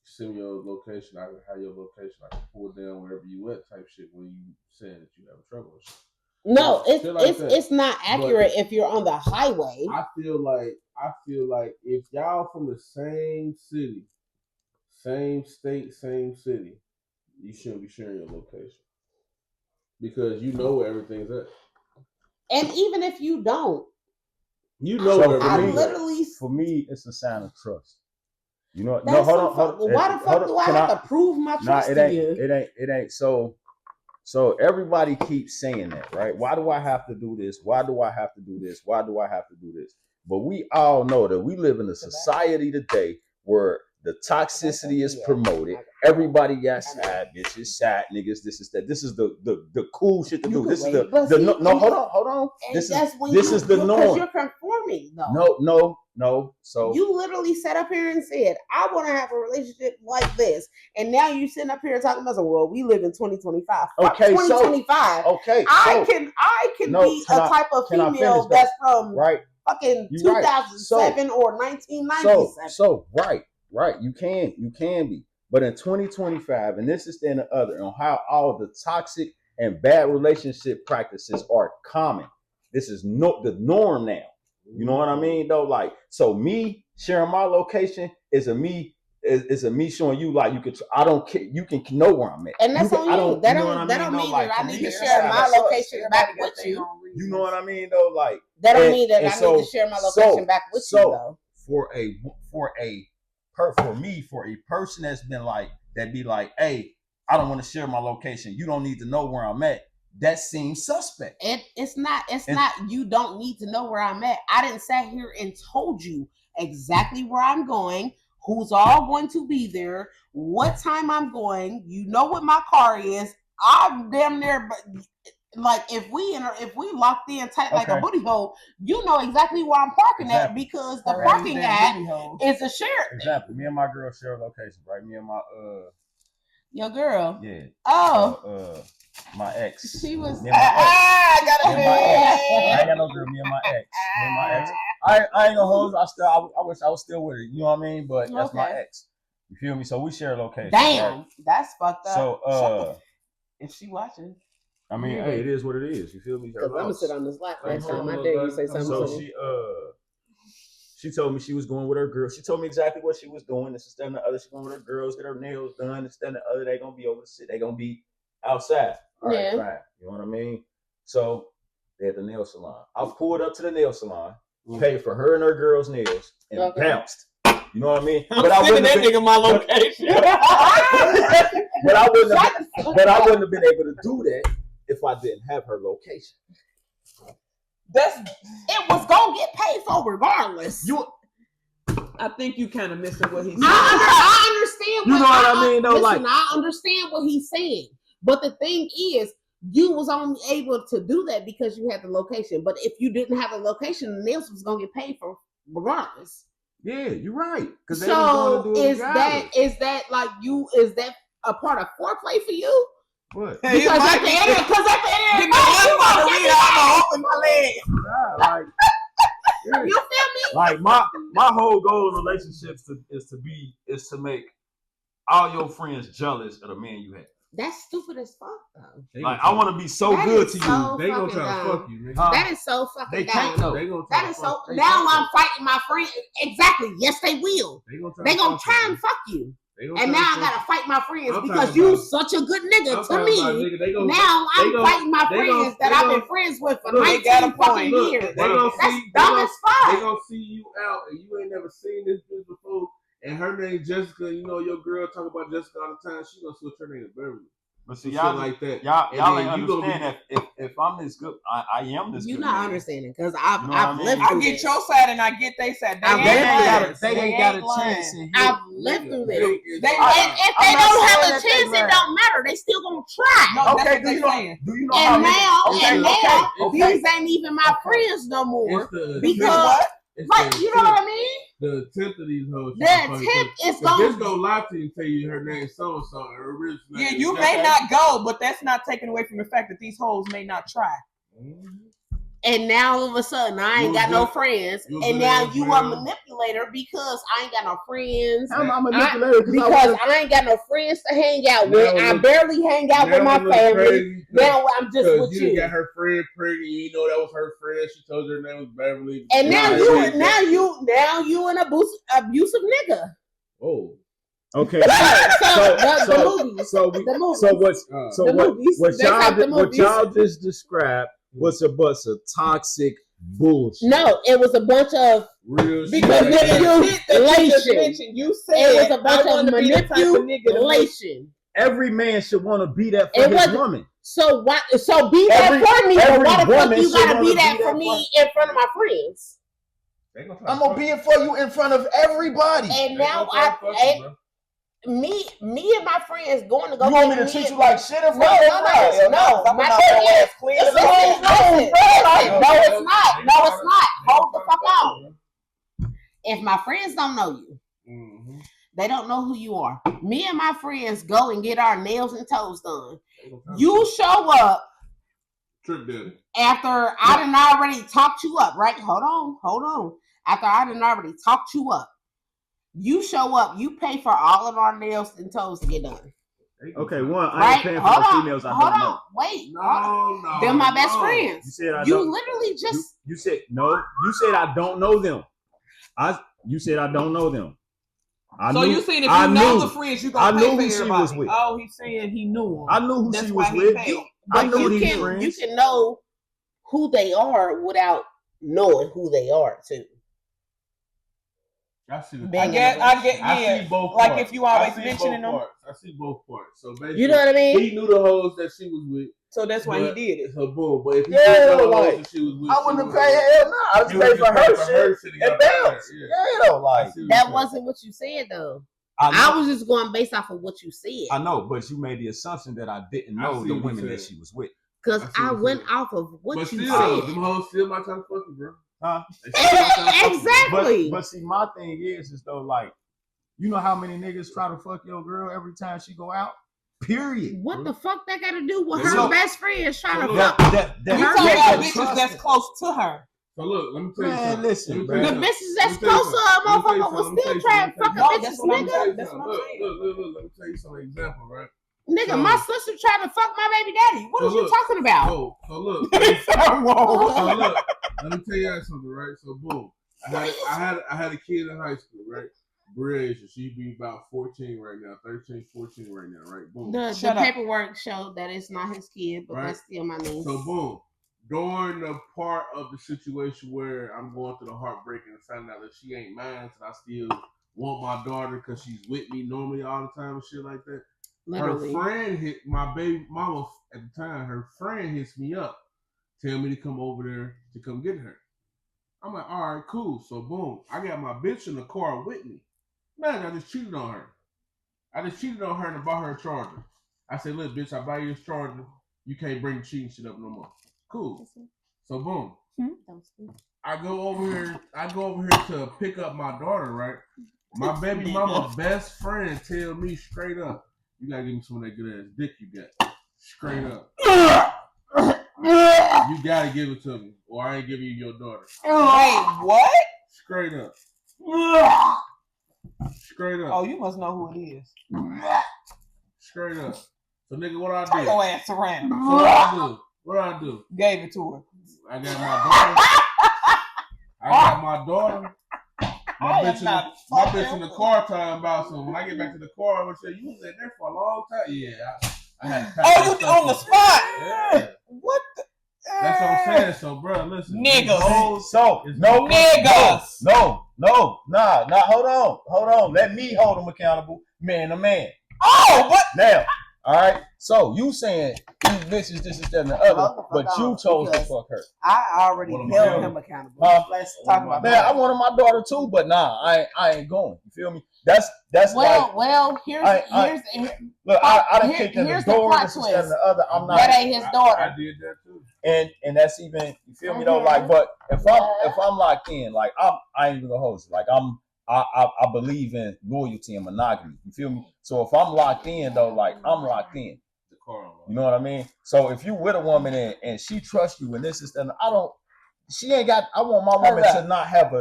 Send me your location, I can have your location, I can pull down wherever you at type shit when you saying that you having trouble with shit. No, like it's not accurate if you're on the highway. I feel like if y'all from the same city, same state, same city, you shouldn't be sharing your location. Because you know where everything's at. And even if you don't, you know where everything's literally for me, it's a sign of trust. You know, no, hold on. Why the fuck do I have to prove my trust to you? It ain't. So everybody keeps saying that, right? Why do I have to do this? Why do I have to do this? Why do I have to do this? But we all know that we live in a society today where the toxicity is promoted. Everybody got side bitches, side niggas. This is that. This is the cool shit to do. This is hold on. This is the norm. Because you're conforming, though. No. So you literally sat up here and said, "I want to have a relationship like this," and now you sitting up here talking about, "Well, we live in 2025." Okay, 2025. So, okay, I can be a type of female that's from fucking 2007 or 1997. So right. You can be. But in 2025, and this is then the other, on how all the toxic and bad relationship practices are common. This is the norm now. You know what I mean, though? Like, so me sharing my location is a me showing you like you could. I don't care. You can know where I'm at, and that's on you. That don't mean like, that I need to share my location back with you. You know what I mean, though? Like, that don't mean that I need to share my location back with you, though. For a person that's been like that, be like, hey, I don't want to share my location. You don't need to know where I'm at. That seems suspect. It's not. You don't need to know where I'm at. I didn't sit here and told you exactly where I'm going, who's all going to be there, what time I'm going. You know what my car is. I'm damn near. Like if we locked in tight like a booty hole, you know exactly where I'm parking at because the parking at is a shared. Exactly. Me and my girl share a location, right? Me and my your girl. Yeah. Oh. My ex. She was. I ain't got no girl. Me and my ex. I ain't gonna hold. I wish I was still with her. You know what I mean? But that's my ex. You feel me? So we share location. Damn, Right? that's fucked up. So if she watching, I mean, hey, it is what it is. You feel me? because I'm gonna sit on this lap next Come time. on, I dare you say come something. So to me. she told me she was going with her girl. She told me exactly what she was doing. This instead of the other, she going with her girls, get her nails done. Instead of the other, they gonna be over the sit. They gonna be outside. All right, Yeah. fine. You know what I mean? So they at the nail salon. I pulled up to the nail salon, paid for her and her girls' nails, and bounced. You know what I mean? But I wouldn't that nigga my location. but I wouldn't have been able to do that if I didn't have her location. It was gonna get paid for regardless. I think you kind of missing what he's saying. I understand. You know what I mean? Though, listen, I understand what he's saying, but the thing is, you was only able to do that because you had the location. But if you didn't have a location, the nails was gonna get paid for regardless. Yeah, you're right. So is that like you? Is that a part of foreplay for you? What? Because at the end of the night, I'm gonna open my leg. You feel me? Like my whole goal in relationships is to make all your friends jealous of the man you have. That's stupid as fuck, though. Like I want to be so That good is to so you. They gonna try to fucking fuck you, man. That is so fucking They can't dumb. though. They gonna try That to is so. fuck you. Now I'm fighting my friend. Exactly. Yes, they will. They gonna try and fuck you. And now I gotta fight my friends I'm because talking you about- such a good nigga I'm to talking me. about, nigga, they gonna- Now I'm they gonna- fighting my they friends gonna- that they I've gonna- been friends with for look, they 19 got a fucking point. Look, years. they gonna That's see, dumb as They fuck. gonna see you out and you ain't never seen this bitch before. And her name Jessica. You know your girl talk about Jessica all the time. She gonna switch her name to Beverly. But see, Some y'all shit like that. Y'all And ain't then you gonna understand that if I'm this good, I am this You're good. not man. understanding because You know what I I've mean? lived I through get this. your side and I get they side. They I've ain't lived through lying. this. They ain't got a chance. lying. I've lived through this. They- They- And if they I'm not don't saying have a that they chance, it lying. don't matter. They still gonna try. No, that's Okay, what they saying. do you know how And now, okay. these ain't even my friends no more It's the because, it's like, the you know what I mean? The attempt of these hoes. The attempt is The bitch going. gonna lie to you and tell you her name so and so. Her original Yeah, name you is may Jessica. not go, but that's not taken away from the fact that these hoes may not try. And now all of a sudden, I ain't You got no good- friends. you And good now ass you man. a manipulator because I ain't got no friends. I'm a manipulator Because I ain't got no friends to hang out with. Now it I look- barely hang out with my it look family. crazy 'cause- Now I'm just 'cause with you you. got her friend pregnant. You know that was her friend. She told you her name was Beverly. And now Yeah, you yeah. an abusive nigga. Oh. Okay. The movies. The movies. The movies. They like the what movies. y'all just described was a bunch of toxic bullshit. No, it was a bunch of Real shit. Because like that. manipulation. You said It was a bunch I of wanna be the type of nigga to make- manipulation. Every man should want to be that for It his wasn't- woman. So why? So be that for me. But every why the fuck woman you should gotta wanna be that be for that me in front of my friends? They gonna try to I'm gonna fuck be you. it for you in front of everybody. And They now gonna try to fuck you, bro. me and my friends going to go. You want me get to treat me- you like shit in front No, of no, everybody? no, no. I'm My not thing gonna is, clean listen, it up. listen, No, no, it's not. They No, gonna it's try not. to- Hold the they fuck gonna try to on. fuck you, If my friends don't know you, bro. they don't know who you are. Me and my friends go and get our nails and toes done. They gonna try to You fuck show up Trip daddy. after I done already talked you up, right? Hold on. After I done already talked you up, you show up. You pay for all of our nails and toes to get done. They gonna Okay, try to- one, I ain't Right? paying for Hold no on. females I Hold don't on. know. Wait. hold on. No, They're my best You friends. said I You don't. literally just. You said no. You said I don't know them. You said I don't know them. So you saying if I you know knew- the friends, you I gonna knew pay for who she everybody? was with. Oh, he's saying he knew I them. knew who That's she why was he with. paid. I But knew you these can friends. know who they are without knowing who they are too. I see. I get, I see both like parts. if you always I see mentioning both them. parts. I see both parts. So basically, You know what I mean? he knew the hoes that she was with. So that's why he but- did it. So boom. But if he Yeah, didn't know the like, hoes that she was with, I she wouldn't have was paid with- hell no. I just you paid would for just her pay for shit shit and got there. bounce. Yeah. Yeah, like I see what That you're wasn't what you said though. I know. I was just going based off of what you said. I know, but you made the assumption that I didn't I know see the what you women that said. she was with. Because I see I what went you're saying. off of what But you still, though, said. them hoes still might try to fuck you, bro. Huh? They still might try to fuck you, bro. Exactly. But see, my thing is though, like, you know how many niggas try to fuck your girl every time she go out? Period. What the fuck that got to do with So- her best friends trying to so fuck? You Her talking about niggas bitches that's close to her. So look, let me tell you Man, something. listen, Let me bro. tell The you something. bitches that's Let me tell you close to a something. motherfucker will still try and fuck a No, bitches, that's what I'm nigga. saying. That's what I'm saying. Look. Let me tell you some example, right? Nigga, So- my sister tried to fuck my baby daddy. What So are you look, talking about? So look. Whoa. So look. Let me tell you something, right? So boom. I had a kid in high school, right? Bridge, she be about 14 right now, 13, 14 right now, right? Boom. The paperwork showed that it's not his kid, but Right. that's still my niece. So boom. During the part of the situation where I'm going through the heartbreak and finding out that she ain't mine, and I still want my daughter because she's with me normally all the time and shit like that. Literally. Her friend hit my baby mama at the time. Her friend hits me up, tell me to come over there to come get her. I'm like, all right, cool. So boom, I got my bitch in the car with me. Man, I just cheated on her. And I bought her a charger. I said, look, bitch, I buy you a charger. You can't bring cheating shit up no more. Cool. So boom. I go over here to pick up my daughter, right? My baby mama best friend tell me straight up, you gotta give me some of that good ass dick you got. Straight up. You gotta give it to me, or I ain't giving you your daughter. Wait, what? Straight up. Straight up. Oh, you must know who it is. Straight up. So nigga, what I Turn do? your ass around. So what I do? Gave it to her. I got my daughter. My bitch in the car talking about something. When I get back to the car, I'm gonna say, you was in there for a long time. Yeah, I had to pack Oh, my you on the stuff spot? Yeah. What the? That's what I'm saying. So, bro, listen. Niggas. So It's no niggas. Nah. Hold on. Let me hold them accountable, man to man. Oh, but Now, all right. So you saying these bitches, this, that, and the other, but you chose to fuck her. I already What am I held doing? him accountable. Huh? Let's talk about Man, that. I wanted my daughter too, but nah, I ain't going. You feel me? That's Well, here's look, I done here- kicked in the here's the door, plot this, that, and twist. the other. I'm not. That ain't his daughter. I did that too. And that's even, you feel me though, like, but if I'm locked in, like I ain't even gonna hold you, like I believe in loyalty and monogamy, you feel me? So if I'm locked in though, like I'm locked in, you know what I mean? So if you with a woman and she trusts you and this is that, I want my woman to not have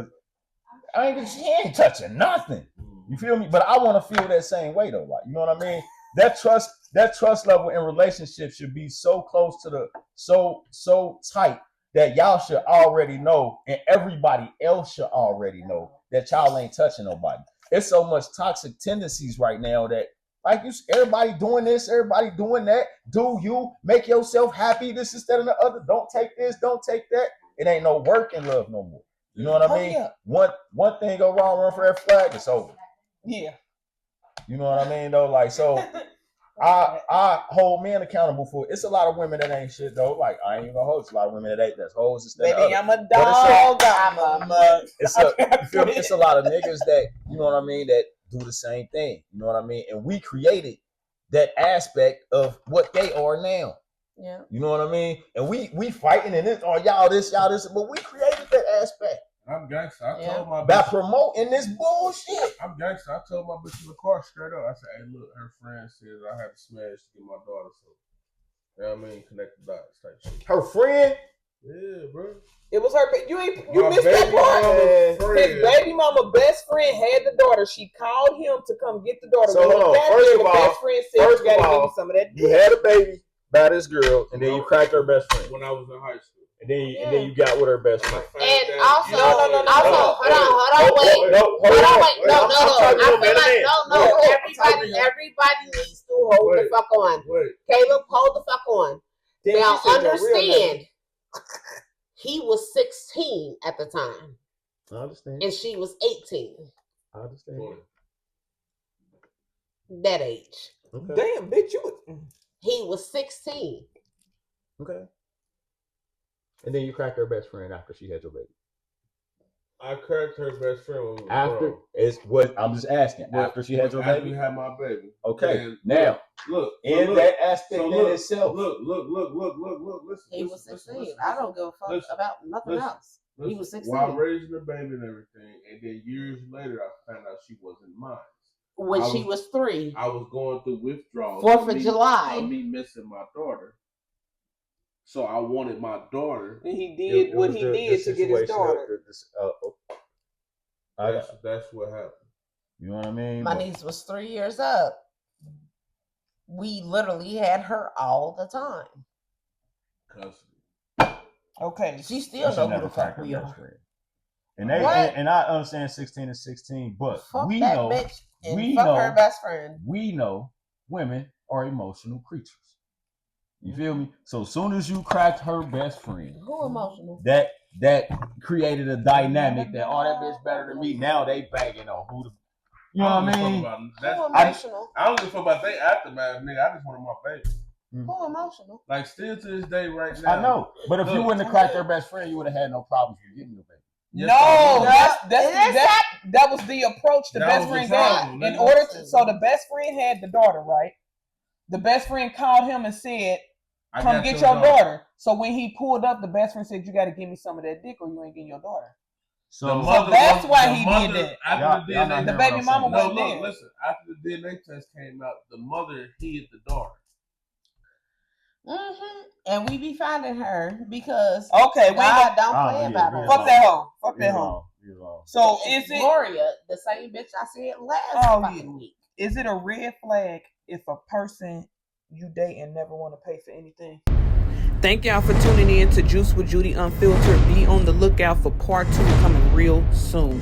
she ain't touching nothing, you feel me? But I want to feel that same way though, like, you know what I mean? That trust level in relationships should be so close to the so tight that y'all should already know, and everybody else should already know that y'all ain't touching nobody. It's so much toxic tendencies right now that like everybody doing this, everybody doing that. Do you make yourself happy? This is that and the other. Don't take this, don't take that. It ain't no work in love no more. You know what I mean? Yeah. One thing go wrong, run for that flag, it's over. Yeah. You know what I mean though? Like, so I hold men accountable for it. It's a lot of women that ain't shit though. Like, I ain't even gonna hold. It's a lot of women that ain't that's hoes instead of Baby, other. I'm a dog. It's a lot of niggas that, you know what I mean, that do the same thing. You know what I mean? And we created that aspect of what they are now. Yeah. You know what I mean? And we fighting and y'all this, but we created that aspect. I'm gangster. I told my by bitch, promoting this bullshit. I'm gangster. I told my bitch in the car straight up. I said, hey, look, her friend said I had to smash to get my daughter. So, you know what I mean? Connect the dots type shit. Her friend? Yeah, bro. It was her. You My missed that baby part. mama's friend. His baby mama best friend had the daughter. She called him to come get the daughter. So when hold he on. got First there, of the all- best friend said you gotta give me some of that. You had a baby by this girl, and then you cracked her best friend, When I was in high school. and then you got with her best friend. And also, No. hold on, wait. No, Everybody needs to hold the fuck on. Wait. Caleb, hold the fuck on. Damn, Now she said your real name. understand, he was 16 at the time, I understand. and she was 18. I understand. That age. Okay. Damn, bitch, He was 16. Okay. And then you cracked her best friend after she had your baby. I cracked her best friend when we were After grown. it's what I'm just asking. After she had your After baby. we had my baby. Okay. And Now, look. that aspect in itself. Look. Listen. He was 16. Listen, I don't give a fuck listen, about nothing listen, else. He was 16. While raising the baby and everything, and then years later, I found out she wasn't mine. When she was 3. I was going through withdrawals. 4th of July. Of me missing my daughter. So I wanted my daughter. And he did what he did to get his daughter. That's what happened. You know what I mean? My niece was 3 years up. We literally had her all the time. Custody. Okay, she still know who the fuck we are. And I understand 16 is 16, but fuck we that know, bitch and we fuck know, her best friend. We know women are emotional creatures. You feel me? So as soon as you cracked her best friend, Who emotional? That created a dynamic that that bitch better than me. Now they banging on who the. You know what I mean? Who emotional? I don't give a fuck about they aftermath, nigga. I just wanted my baby. Who emotional? Like still to this day, right now. I know, but if you wouldn't have cracked her best friend, you would have had no problems with getting your baby. Yes, no, that was the approach the best friend gave. In order to, so the best friend had the daughter, right? The best friend called him and said, "Come get your daughter." So when he pulled up, the best friend said, "You got to give me some of that dick, or you ain't getting your daughter." So that's why he did that. After the baby mama wasn't there. Listen, after the DNA test came out, the mother hid the daughter. And we be finding her because okay, God don't play about her. Fuck that hoe. Fuck that hoe. So is it Gloria, the same bitch I said last fucking week? Is it a red flag if a person you date and never want to pay for anything? Thank y'all for tuning in to Juice with Judy Unfiltered. Be on the lookout for part 2 coming real soon.